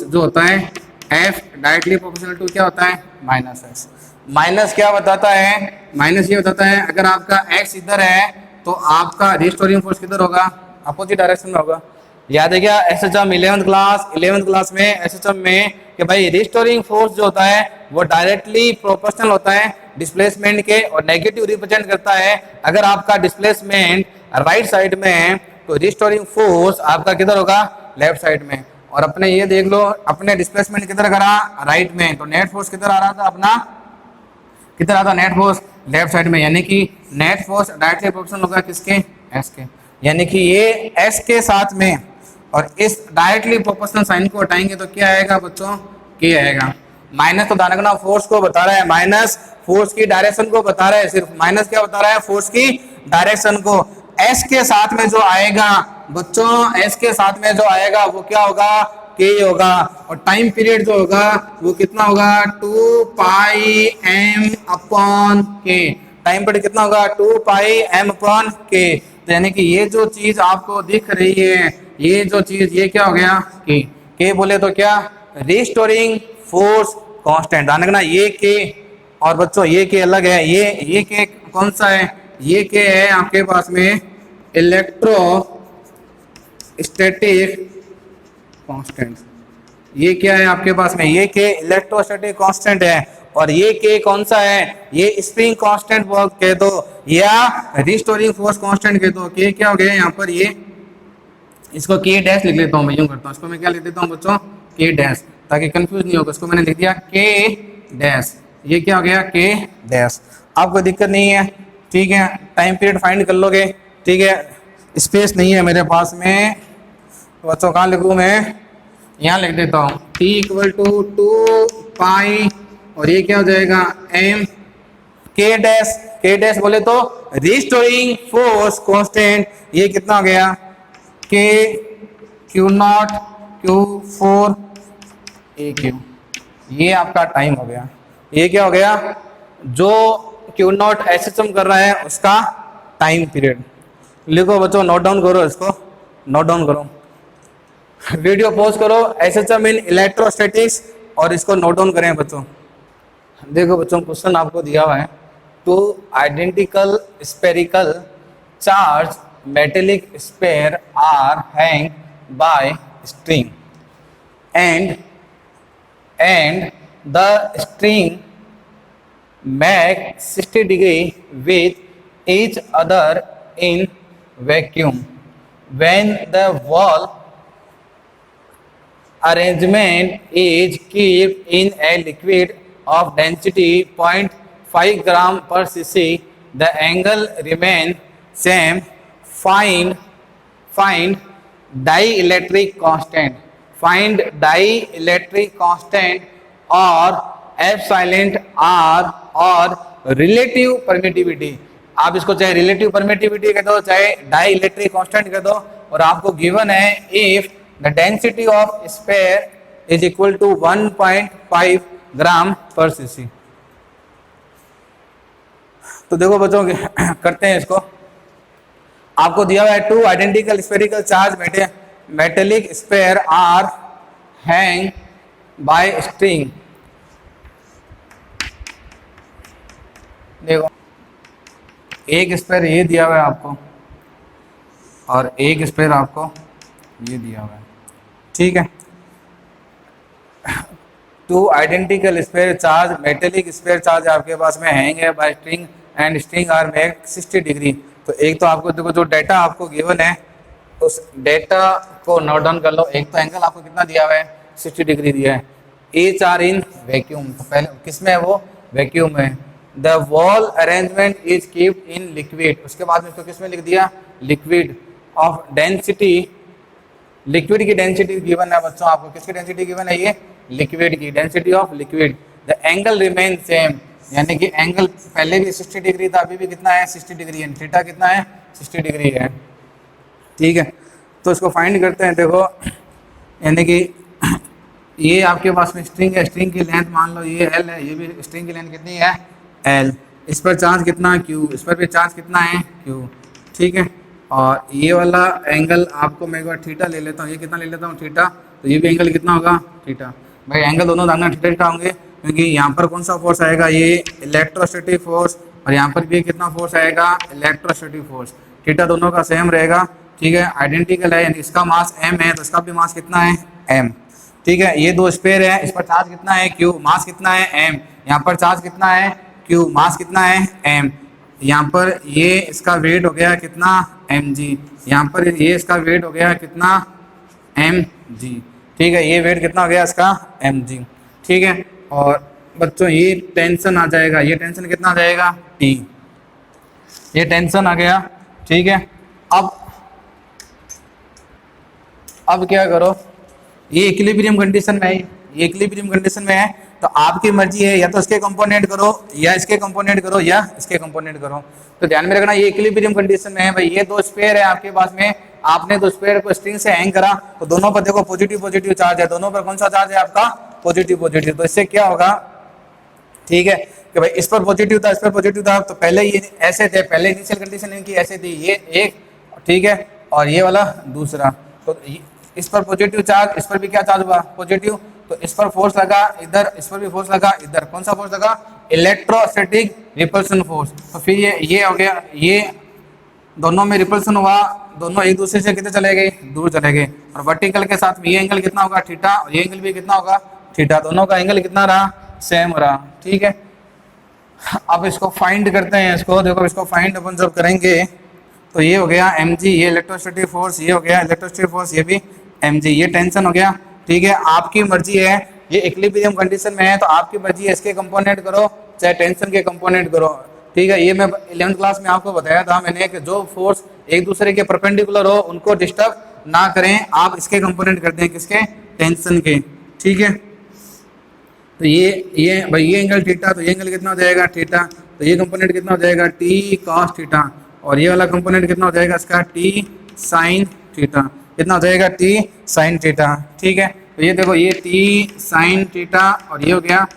जो होता है F डायरेक्टली प्रोपोर्शनल टू क्या होता है माइनस एक्स। माइनस क्या बताता है, माइनस ये बताता है अगर आपका x इधर है तो आपका रिस्टोरिंग फोर्स किधर होगा, अपोजिट डायरेक्शन में होगा। याद है क्या एसएचएम 11th क्लास में एसएचएम में कि भाई रिस्टोरिंग फोर्स जो होता है वो डायरेक्टली प्रोपोर्शनल होता है डिस्प्लेसमेंट के, और नेगेटिव रिप्रेजेंट करता है अगर आपका डिस्प्लेसमेंट राइट साइड में है तो रिस्टोरिंग फोर्स आपका किधर होगा लेफ्ट साइड में। और अपने ये देख लो, अपने डिस्प्लेसमेंट किधर करा राइट में, तो नेट फोर्स किधर आ रहा था अपना, किधर आता नेट फोर्स लेफ्ट साइड में, यानी कि नेट फोर्स डायरेक्टली प्रोपोर्शनल होगा किसके एस के, यानी कि ये एस के साथ में, और इस डायरेक्टली प्रोपोर्शनल साइन को हटाएंगे तो क्या आएगा बच्चों के आएगा। माइनस तो दानगना फोर्स को बता रहा है, माइनस फोर्स की डायरेक्शन को बता रहा है, सिर्फ माइनस क्या बता रहा है फोर्स की डायरेक्शन को। एस के साथ में जो आएगा बच्चों, एस के साथ में जो आएगा वो क्या होगा के होगा, और टाइम पीरियड जो होगा वो कितना होगा 2 पाई एम अपॉन के, टाइम पीरियड कितना होगा 2 पाई एम अपॉन के। तो यानी कि ये जो चीज आपको दिख रही है, ये जो चीज ये क्या हो गया के बोले तो क्या रिस्टोरिंग फोर्स कांस्टेंट। ध्यान रखना ये के और बच्चों ये के अलग है। ये के कौन सा है? ये के है आपके पास में इलेक्ट्रोस्टैटिक कांस्टेंट। ये क्या है आपके पास में? ये के इलेक्ट्रोस्टैटिक कांस्टेंट है। और ये के कौन सा है? ये स्प्रिंग कांस्टेंट कह दो या रिस्टोरिंग फोर्स कांस्टेंट कह दो। के क्या हो गया यहाँ पर? ये इसको के डैश लिख लेता हूँ, मैं यूं करता हूँ, इसको मैं क्या लिख देता हूँ बच्चों? के डैश, ताकि कंफ्यूज नहीं होगा। इसको मैंने लिख दिया के डैश। ये क्या हो गया? के डैश। आपको दिक्कत नहीं है, ठीक है? टाइम पीरियड फाइंड कर लोगे, ठीक है? स्पेस नहीं है मेरे पास में तो बच्चों कहाँ लिखूँ मैं? यहाँ लिख देता हूँ T = 2 पाई और ये क्या हो जाएगा? M के डैश। के डैश बोले तो रिस्टोरिंग फोर्स कांस्टेंट। ये कितना हो गया? के Q0 Q4 AQ। ये आपका टाइम हो गया। ये क्या हो गया? जो Q0 SHM कर रहा है उसका टाइम पीरियड। लिखो बच्चों, नोट डाउन करो, इसको नोट डाउन करो, वीडियो पॉज करो। SHM इन इलेक्ट्रोस्टैटिक्स और इसको नोट डाउन करें बच्चों। देखो बच्चों, क्वेश्चन आपको दिया हुआ है, two identical spherical charge metallic sphere are hang by string and the string make 60 degree with each other in vacuum. When the wall arrangement is kept in a liquid of density 0.5 gram per cc, the angle remain same. Find dielectric constant. Find dielectric constant और epsilon r और relative permittivity. आप इसको चाहे relative permittivity कह दो, चाहे dielectric constant कह दो। और आपको गिवन है if the density of sphere is equal to 1.5 gram per CC. तो देखो बच्चों करते हैं इसको। आपको दिया हुआ है two identical spherical charge metallic sphere are hang by string. देखो एक स्फीयर ये दिया हुआ है आपको और एक स्फीयर आपको ये दिया हुआ है, ठीक है? Two identical sphere charge metallic sphere charge आपके पास में हैंग है by string and string are make 60 degree. तो एक तो आपको देखो जो डाटा आपको गिवन है उस डाटा को नोट डाउन कर लो। एक तो एंगल आपको कितना दिया हुआ है? 60 डिग्री दिया है। एच आर इन वैक्यूम, तो पहले किस में है वो? वैक्यूम में। The wall arrangement is keeped in liquid, उसके बाद में इसको किस में लिख दिया? Liquid of density. लिक्विड की डेंसिटी गिवन है बच्चों आपको। किसकी डेंसिटी गिवन है? ये लिक्विड की density of liquid. The angle remain same, यानी कि एंगल पहले भी 60 डिग्री था, अभी भी कितना है? 60 डिग्री है। थीटा कितना है? 60 डिग्री है, ठीक है? तो इसको फाइंड करते हैं। देखो यानी कि ये आपके पास में स्ट्रिंग है, स्ट्रिंग की लेंथ मान लो ये L है, ये भी स्ट्रिंग की लेंथ कितनी है? L। इस पर चार्ज कितना? Q। इस पर भी चार्ज कितना है? Q, ठीक है? और ये वाला एंगल आपको मैं एक बार थीटा ले लेता हूँ। ये कितना ले लेता हूँ? थीटा। तो ये भी एंगल कितना होगा? थीटा। भाई एंगल दोनों दाना थीटा होंगे, क्योंकि यहाँ पर कौन सा फोर्स आएगा? ये इलेक्ट्रोस्टैटिक फोर्स, और यहाँ पर भी कितना फोर्स आएगा? Electrostatic force. थीटा दोनों का सेम रहेगा, ठीक है? आइडेंटिकल है, यानी इसका मास m है तो इसका भी मास कितना है? m, ठीक है? ये दो स्फीयर है, इस पर चार्ज कितना है? Q, मास कितना है? m। यहाँ पर चार्ज कितना है? Q, मास कितना है? m। यहाँ पर ये इसका वेट हो गया कितना? mg। यहाँ पर ये इसका वेट हो गया कितना? mg, ठीक है? ये वेट कितना हो गया इसका? mg, ठीक है? और बच्चों ये टेंशन आ जाएगा, ये टेंशन कितना आ जाएगा? T। ये टेंशन आ गया, ठीक है? अब क्या करो, ये इक्विलिब्रियम कंडीशन में है, ये इक्विलिब्रियम कंडीशन में है, तो आपकी मर्जी है या तो इसके कंपोनेंट करो या इसके कंपोनेंट करो या इसके कंपोनेंट करो। तो ध्यान में रखना ये इक्विलिब्रियम कंडीशन में है भाई। ये दो स्फीयर है आपके पास में, आपने दो स्फीयर को स्ट्रिंग से हैंग करा तो दोनों पर देखो पॉजिटिव पॉजिटिव चार्ज है, दोनों पर कौन सा चार्ज है आपका? Positive positive. तो इससे क्या होगा, ठीक है, कि भाई इस पर पॉजिटिव था, इस पर पॉजिटिव था, तो पहले ये ऐसे थे, पहले इनिशियल कंडीशन इनकी ऐसे थी, ये एक, ठीक है, और ये वाला दूसरा। तो इस पर पॉजिटिव चार्ज, इस पर भी क्या चार्ज हुआ? पॉजिटिव। तो इस पर फोर्स लगा इधर, इस पर भी फोर्स लगा इधर, कौन सा फोर्स लगा? Electrostatic repulsion force. तो फिर ये हो गया, ये दोनों में रिपल्सन हुआ, दोनों एक दूसरे से कितने चले गए? दूर चले गए। और वर्टिकल के साथ में ये एंगल कितना होगा? थीटा, और ये एंगल भी कितना होगा? थीटा। दोनों का एंगल कितना रहा? सेम रहा। ठीक है, अब इसको फाइंड करते हैं। इसको देखो, इसको फाइंड अपन जब करेंगे तो ये हो गया mg, ये इलेक्ट्रोस्टैटिक फोर्स, ये हो गया इलेक्ट्रोस्टैटिक फोर्स, ये भी mg, ये टेंशन हो गया। ठीक है, आपकी मर्जी है, ये इक्विलिब्रियम कंडीशन में है तो आपकी मर्जी है, इसके कंपोनेंट करो चाहे टेंशन के कंपोनेंट करो। ठीक है, ये मैं 11th क्लास में आपको बताया था मैंने कि जो फोर्स एक दूसरे के परपेंडिकुलर हो उनको डिस्टर्ब ना करें, आप इसके कंपोनेंट करते हैं, किसके? टेंशन के। ठीक है, तो ये भाई ये एंगल थीटा, तो ये एंगल कितना हो जाएगा? थीटा। तो ये कंपोनेंट कितना हो जाएगा? T cos theta. और ये वाला कंपोनेंट कितना हो जाएगा इसका? T sine theta. कितना हो जाएगा? T sine theta. ठीक है, तो ये देखो, ये टी साइन थीटा और ये हो गया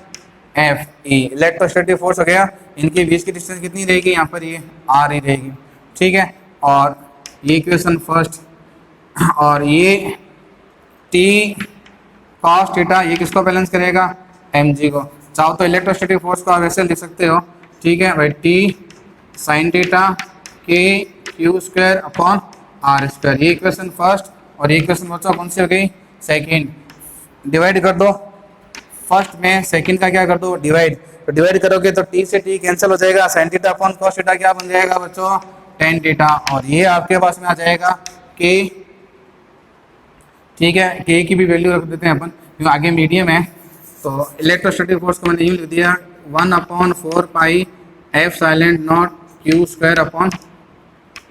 एफ ई, इलेक्ट्रोस्टैटिक फोर्स हो गया। इनके बीच की डिस्टेंस कितनी रहेगी? यहाँ पर ये आर ही रहेगी। ठीक है, और ये इक्वेशन फर्स्ट, और ये टी कॉस थीटा ये किसको बैलेंस करेगा? mg को। चाहो तो इलेक्ट्रोस्टैटिक फोर्स को आप ऐसे लिख सकते हो। ठीक है भाई, टी साइन थीटा के Q square upon are square, ये इक्वेशन फर्स्ट। और ये इक्वेशन बच्चों कौन सी हो गई? सेकंड। डिवाइड कर दो, फर्स्ट में सेकंड का क्या कर दो? डिवाइड। तो डिवाइड करोगे तो टी से टी कैंसिल हो जाएगा, sine theta upon cos theta क्या बन जाएगा बच्चों? Tan theta. और ये आपके पास में आ जाएगा के। ठीक है, के की भी वैल्यू रख देते हैं अपन क्योंकि आगे मीडियम है। तो इलेक्ट्रोस्टैटिक फोर्स को मैंने यूँ लिख दिया 1/4 pi F silent naught q square upon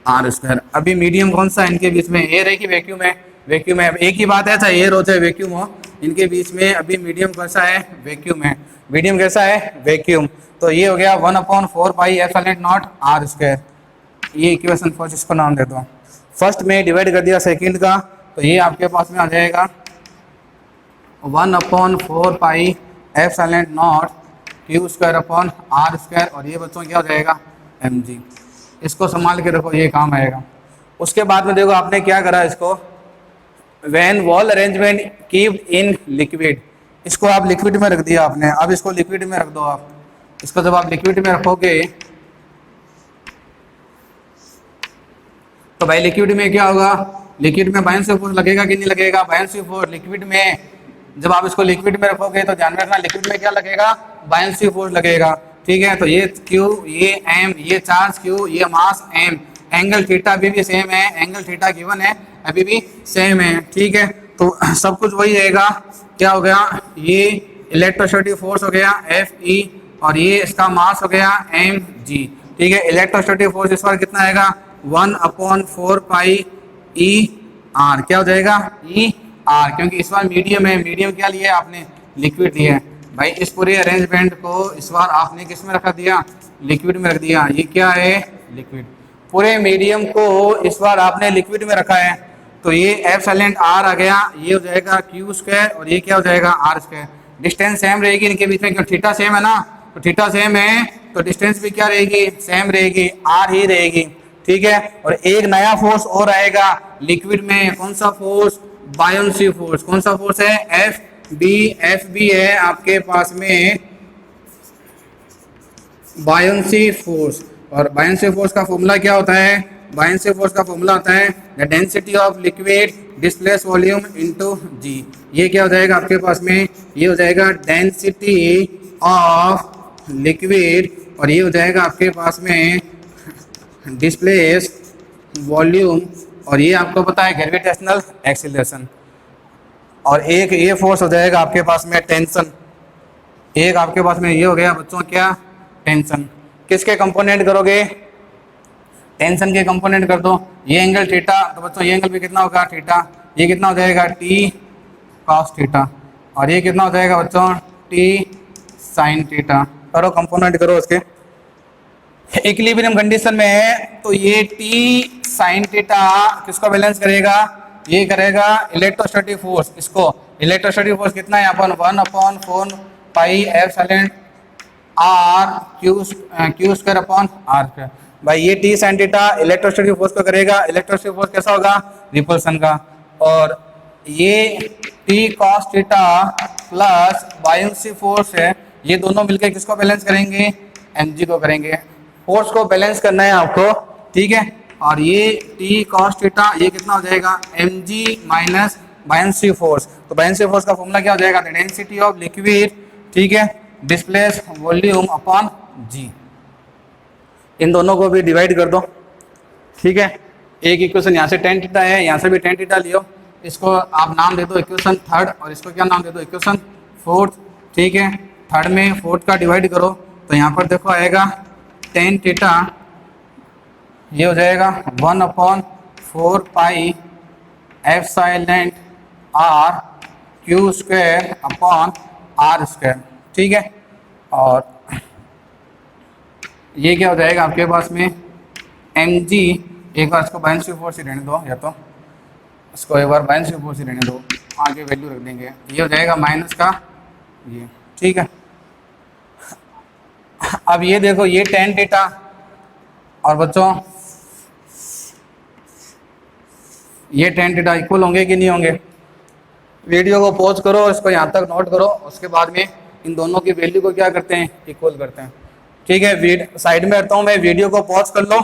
are square. अभी मीडियम कौन सा इनके बीच में? एयर है कि वैक्यूम है? वैक्यूम है। एक ही बात है, चाहे एयर हो चाहे वैक्यूम हो, इनके बीच में अभी मीडियम कैसा है? वैक्यूम है। मीडियम कैसा है? वैक्यूम। तो ये हो गया 1/4 pi F silent naught r square. ये इक्वेशन फर्स्ट, इसको नाम दे दो। फर्स्ट में डिवाइड कर दिया सेकेंड का, तो ये आपके पास में आ जाएगा 1/4 pi F silent naught q square upon are square. और ये बच्चों क्या हो जाएगा? mg। इसको संभाल के रखो, ये काम आएगा। उसके बाद में देखो आपने क्या करा, इसको when wall arrangement keep in liquid, इसको आप लिक्विड में रख दिया आपने। अब इसको लिक्विड में रख दो आप। इसको जब आप लिक्विड में रखोगे तो भाई लिक्विड में क्या होगा? लिक्विड में बायन्सी फोर्स लगेगा कि नहीं लगेगा? बायन्सी फोर्स लिक्विड में, जब आप इसको लिक्विड में रखोगे तो ध्यान रखना लिक्विड में क्या लगेगा? बायन्सी फोर्स लगेगा। ठीक है, तो ये Q, ये M, ये चार्ज Q, ये मास M, एंगल थीटा अभी भी सेम है, एंगल थीटा गिवन है अभी भी सेम है। ठीक है, तो सब कुछ वही रहेगा। क्या हो गया? ये इलेक्ट्रोस्टैटिक फोर्स हो गया Fe, और ये इसका मास हो गया mg। ठीक है, इलेक्ट्रोस्टैटिक फोर्स इस बार कितना आएगा? 1/4 पाई ई आर। क्या हो जाएगा? ई आर, क्योंकि इस बार मीडियम है। मीडियम क्या लिया आपने? लिक्विड लिया है भाई। इस पूरे अरेंजमेंट को इस बार आपने किस में रखा दिया? लिक्विड में रख दिया। ये क्या है? लिक्विड। पूरे मीडियम को इस बार आपने लिक्विड में रखा है, तो ये एफ साइलेंट आर आ गया, ये हो जाएगा क्यू स्क्वायर और ये क्या हो जाएगा? Are square. डिस्टेंस सेम रहेगी इनके बीच में, क्योंकि थीटा सेम है ना, तो थीटा सेम है तो डिस्टेंस भी क्या रहेगी? सेम रहेगी, आर ही रहेगी। ठीक है, और एक नया फोर्स और आएगा लिक्विड में। कौन सा फोर्स? Buoyancy force. कौन सा फोर्स है? F B. एफ बी है आपके पास में बायोन्सी फोर्स। और बायोन्सी फोर्स का फॉर्मूला क्या होता है? बायोन्सी फोर्स का फॉर्मूला होता है the density of liquid displace volume into g. ये क्या हो जाएगा आपके पास में? ये हो जाएगा डेंसिटी ऑफ लिक्विड, और ये हो जाएगा आपके पास में डिस्प्लेस वॉल्यूम, और ये आपको पता है ग्रेविटेशनल एक्सीलरेशन। और एक ये फोर्स हो जाएगा आपके पास में टेंशन। एक आपके पास में ये हो गया बच्चों क्या? टेंशन। किसके कंपोनेंट करोगे? टेंशन के कंपोनेंट कर दो। ये एंगल थीटा, तो बच्चों ये एंगल भी कितना होगा? थीटा। ये कितना हो जाएगा? T cos theta. और ये कितना हो जाएगा बच्चों? T sine theta. करो कंपोनेंट करो उसके। इक्विलिब्रियम कंडीशन में है तो ये टी साइन थीटा किसको बैलेंस करेगा? ये करेगा इलेक्ट्रोस्टैटिक फोर्स। इसको इलेक्ट्रोस्टैटिक फोर्स कितना है? अपन 1/4 pi F silent r Q square upon are square. भाई ये T sine theta electrostatic force को करेगा। इलेक्ट्रोस्टैटिक फोर्स कैसा होगा? रिपल्सन का। और ये T cos theta plus buoyancy force है, ये दोनों मिलकर किसको बैलेंस करेंगे, mg को करेंगे। फोर्स को बैलेंस करना है आपको, ठीक है। और ये टी कॉस थीटा ये कितना हो जाएगा, mg माइनस बायंसी फोर्स। तो बायंसी फोर्स का फॉर्मूला क्या हो जाएगा, द डेंसिटी ऑफ लिक्विड, ठीक है, डिस्प्लेस वॉल्यूम अपॉन जी। इन दोनों को भी डिवाइड कर दो, ठीक है। एक इक्वेशन यहाँ से टेन थीटा है, यहाँ से भी टेन थीटा लियो, इसको आप नाम दे दो इक्वेशन थर्ड, और इसको क्या नाम दे दो, इक्वेशन फोर्थ, ठीक है। थर्ड में फोर्थ का डिवाइड करो तो यहाँ पर देखो आएगा टेन थीटा, ये हो जाएगा 1/4 pi epsilon R Q square upon are square, ठीक है। और ये क्या हो जाएगा आपके पास में mg, एक बार इसको बायंसी फोर्स ही रहने दो, या तो इसको एक बार बायंसी फोर्स ही रहने दो, आगे वैल्यू रख देंगे, ये हो जाएगा माइनस का ये, ठीक है। अब ये देखो ये टेन थीटा, और बच्चों ये टेन थीटा इक्वल होंगे कि नहीं होंगे। वीडियो को पॉज करो और इसको यहाँ तक नोट करो, उसके बाद में इन दोनों की वैल्यू को क्या करते हैं, इक्वल करते हैं, ठीक है। साइड में रखता हूँ मैं, वीडियो को पॉज कर लो,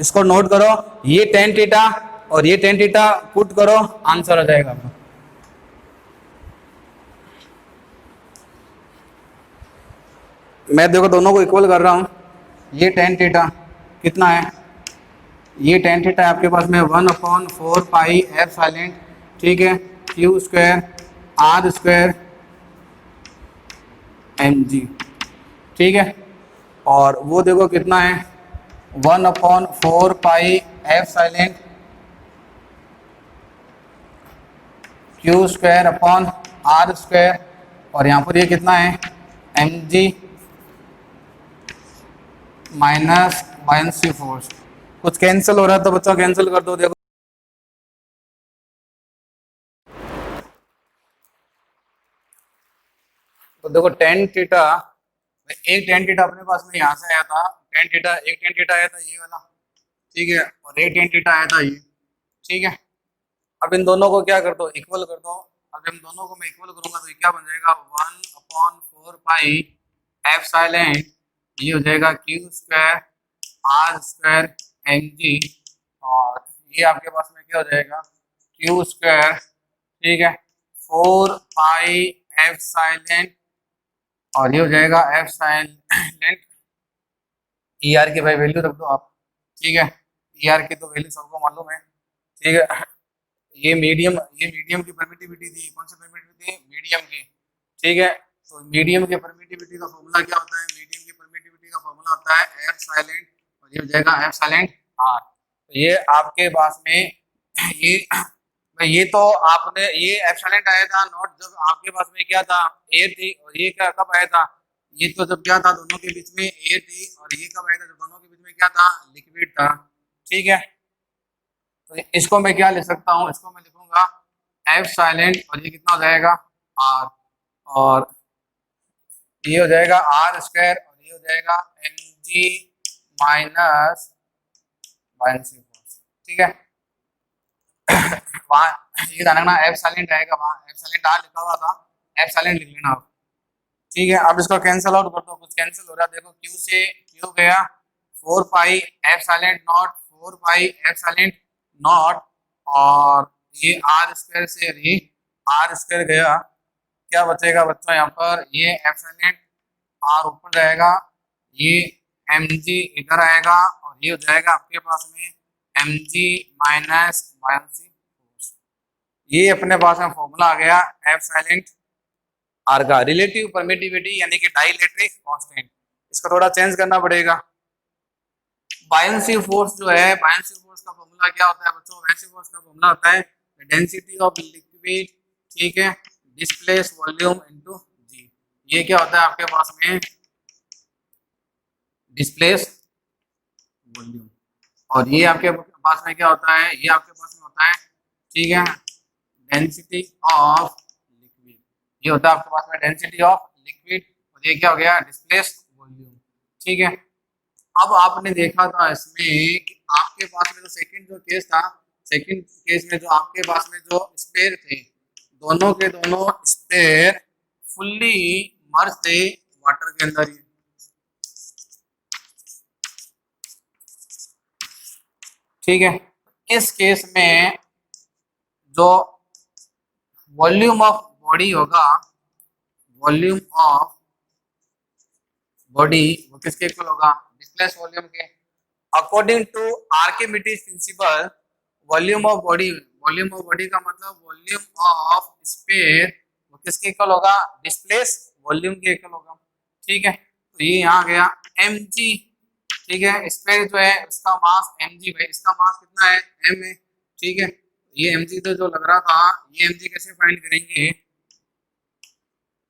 इसको नोट करो, ये टेन थीटा और ये टेन थीटा पुट करो, आंसर आ जाएगा आपका। मैं देखो दोनों को इक्वल कर रहा हूँ, ये टेन थीटा कितना है, ये टेन थीटा है आपके पास में 1/4 पाई एप्सिलॉन, ठीक है, Q square R square mg, ठीक है। और वो देखो कितना है 1/4 pi epsilon Q square upon are square, और यहाँ पर ये कितना है mg माइनस बायंसी फोर्स। कुछ कैंसिल हो रहा है तो बच्चों कैंसिल कर दो, देखो तो देखो टेन थीटा, एक टेन थीटा अपने पास में यहाँ से आया था, टेन थीटा एक टेन थीटा आया था ये वाला, ठीक है, और एक टेन थीटा आया था ये, ठीक है। अब इन दोनों को क्या कर दो, इक्वल कर दो। अब इन दोनों को मैं इक्वल करूंगा तो ये क्या बन जाएगा 1/4 पाई एप्सिलॉन, ये हो जाएगा Q square R square mg, और ये आपके पास में क्या हो जाएगा क्यू स्क्वायर, ठीक है, 4 पाई एप्सिलॉन, और ये हो जाएगा एप्सिलॉन ई आर की भाई वैल्यू रख दो आप, ठीक है। ई आर की तो वैल्यू सबको मालूम है, ठीक है। ये मीडियम की परमिटिविटी थी, कौन सी परमिटिविटी थी, मीडियम की, ठीक है। तो मीडियम की परमिटिविटी का फॉर्मूला क्या होता है, मीडियम की परमिटिविटी का फॉर्मूला होता है एप्सिलॉन, और ये हो जाएगा एप्सिलॉन आर। तो ये आपके पास में ये तो आपने ये एप्सिलॉन आया था नॉट जब आपके पास में क्या था एयर थी, और ये क्या कब आया था, ये तो जब क्या था दोनों के बीच में एयर थी, और ये कब आया था जब दोनों के बीच में क्या था, लिक्विड था, ठीक है। तो इसको मैं क्या लिख सकता हूँ, इसको मैं लिखूंगा एप्सिलॉन, और ये कितना हो जाएगा आर, और ये हो जाएगा आर स्क्वायर, और ये हो जाएगा mg माइनस बायंसी फोर्स, ठीक है। वहाँ ये ध्यान रखना एप्सिलॉन रहेगा, वहाँ एप्सिलॉन आर लिखा हुआ था, एप्सिलॉन लिख लेना आप, ठीक है। अब इसको कैंसिल आउट कर दो, कुछ कैंसिल हो रहा है, देखो क्यू से क्यू गया 4 pi epsilon not 4 pi epsilon not, और ये आर स्क्वायर से ये आर स्क्वायर गया, क्या बचेगा बच्चों यहाँ पर, ये एप्सिलॉन आर ऊपर जाएगा, ये mg इधर आएगा, और ये हो जाएगा आपके पास में mg माइनस बायंसी फोर्स। ये अपने पास में फॉर्मूला आ गया एप्सिलॉन आर का, रिलेटिव परमिटिविटी यानी कि डाइलेक्ट्रिक कांस्टेंट। इसका थोड़ा चेंज करना पड़ेगा। बायंसी फोर्स जो है, बायंसी फोर्स का फॉर्मूला क्या होता है बच्चों, बायंसी फोर्स का फॉर्मूला होता है डेंसिटी ऑफ लिक्विड, ठीक है, डिस्प्लेस वॉल्यूम इनटू जी। ये क्या होता है आपके पास में डिस्प्लेस वॉल्यूम, और ये आपके पास में क्या होता है, ये आपके पास में होता है, ठीक है, डेंसिटी ऑफ लिक्विड, ये होता है आपके पास में डेंसिटी ऑफ लिक्विड, और ये क्या हो गया डिस्प्लेस वॉल्यूम, ठीक है। अब आपने देखा था इसमें कि आपके पास में जो सेकंड जो केस था, सेकंड केस में जो आपके पास में जो स्पेयर थे, दोनों के दोनों स्पेयर फुल्ली मर्ज थे वाटर के अंदर। ठीक है, इस केस में जो वॉल्यूम ऑफ बॉडी होगा, वॉल्यूम ऑफ बॉडी वो किसके इक्वल होगा, डिस्प्लेस वॉल्यूम के। According to Archimedes principle, volume of body, volume of body का मतलब वॉल्यूम ऑफ स्फीयर वो किसके इक्वल होगा, डिस्प्लेस वॉल्यूम के इक्वल होगा। ठीक है, तो ये यहाँ गया mg। ठीक है, स्फीयर जो है उसका मास mg, भाई इसका मास कितना है, m है। ठीक है, ये mg तो जो लग रहा था, ये mg कैसे फाइंड करेंगे,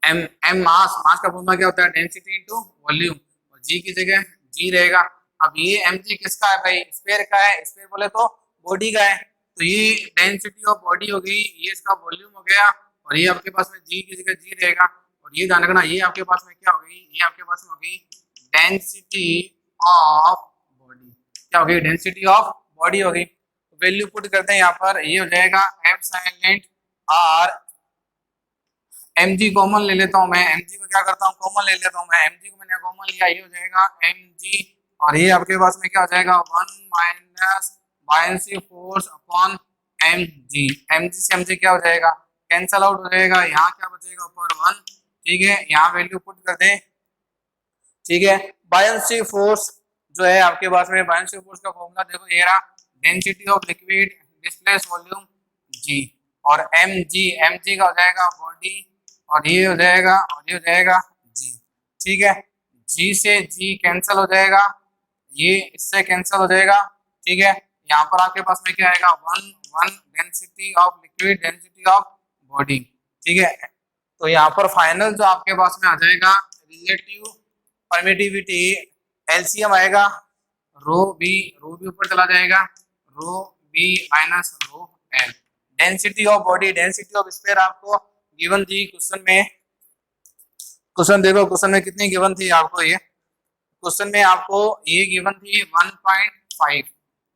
m मास, मास का फॉर्मूला क्या होता है, डेंसिटी इनटू वॉल्यूम, और g की जगह g रहेगा। अब ये mg किसका है भाई, स्फीयर का है, स्फीयर बोले तो बॉडी का है, तो ये डेंसिटी ऑफ बॉडी हो गई, ये इसका वॉल्यूम हो गया, और ये आपके पास में g की जगह g रहेगा। और ये ध्यान रखना, ये आपके पास में क्या हो गई, ये आपके पास में हो गई डेंसिटी ऑफ बॉडी, क्या हो गई, डेंसिटी ऑफ बॉडी हो गई। वैल्यू पुट करते हैं यहाँ पर, ये हो जाएगा F silent R, mg common ले लेता हूँ मैं, mg को क्या करता हूँ, कॉमन ले लेता हूँ मैं, mg को मैंने कॉमन लिया, ये हो जाएगा mg, और ये आपके पास में क्या हो जाएगा 1 minus buoyancy force upon mg, mg से mg क्या हो जाएगा, कैंसल आउट हो जाएगा, यहाँ क्या बचेगा ऊपर 1। ठीक है, यहाँ वैल्यू पुट कर दें। ठीक है, बायनेंसी फोर्स जो है आपके पास में, बायनेंसी फोर्स का फॉर्मूला देखो ये रहा, density of liquid displace volume g, और mg का हो जाएगा बॉडी, और ये हो जाएगा, और ये हो जाएगा g। ठीक है, g से g कैंसिल हो जाएगा, ये इससे कैंसिल हो जाएगा। ठीक है, यहाँ पर आपके पास में क्या आएगा 1 density of liquid, density of body. ठीक है, तो यहाँ पर फाइनल जो आपके पास में आ जाएगा रिलेटिव परमिटिविटी, एलसीएम आएगा रो बी ऊपर चला जाएगा, rho B minus rho L. Density of body, density of sphere आपको गिवन थी क्वेश्चन में, क्वेश्चन देखो क्वेश्चन में कितनी गिवन थी आपको, ये क्वेश्चन में आपको ये गिवन थी 1.5।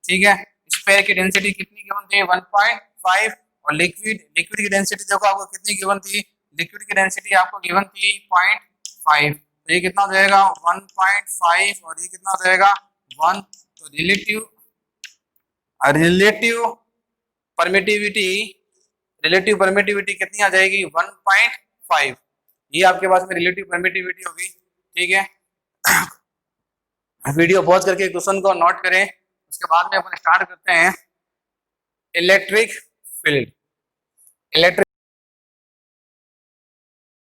ठीक है, स्फीयर की डेंसिटी कितनी गिवन थी 1.5, और लिक्विड की डेंसिटी देखो आपको कितनी गिवन थी, लिक्विड की डेंसिटी आपको गिवन थी 0.5, तो ये कितना हो जाएगा 1.5, और ये कितना हो जाएगा 1। तो रिलेटिव परमिटिविटी कितनी आ जाएगी 1.5, ये आपके पास में रिलेटिव परमिटिविटी होगी। ठीक है, वीडियो पॉज करके क्वेश्चन को नोट करें, उसके बाद में अपन स्टार्ट करते हैं। Electric field,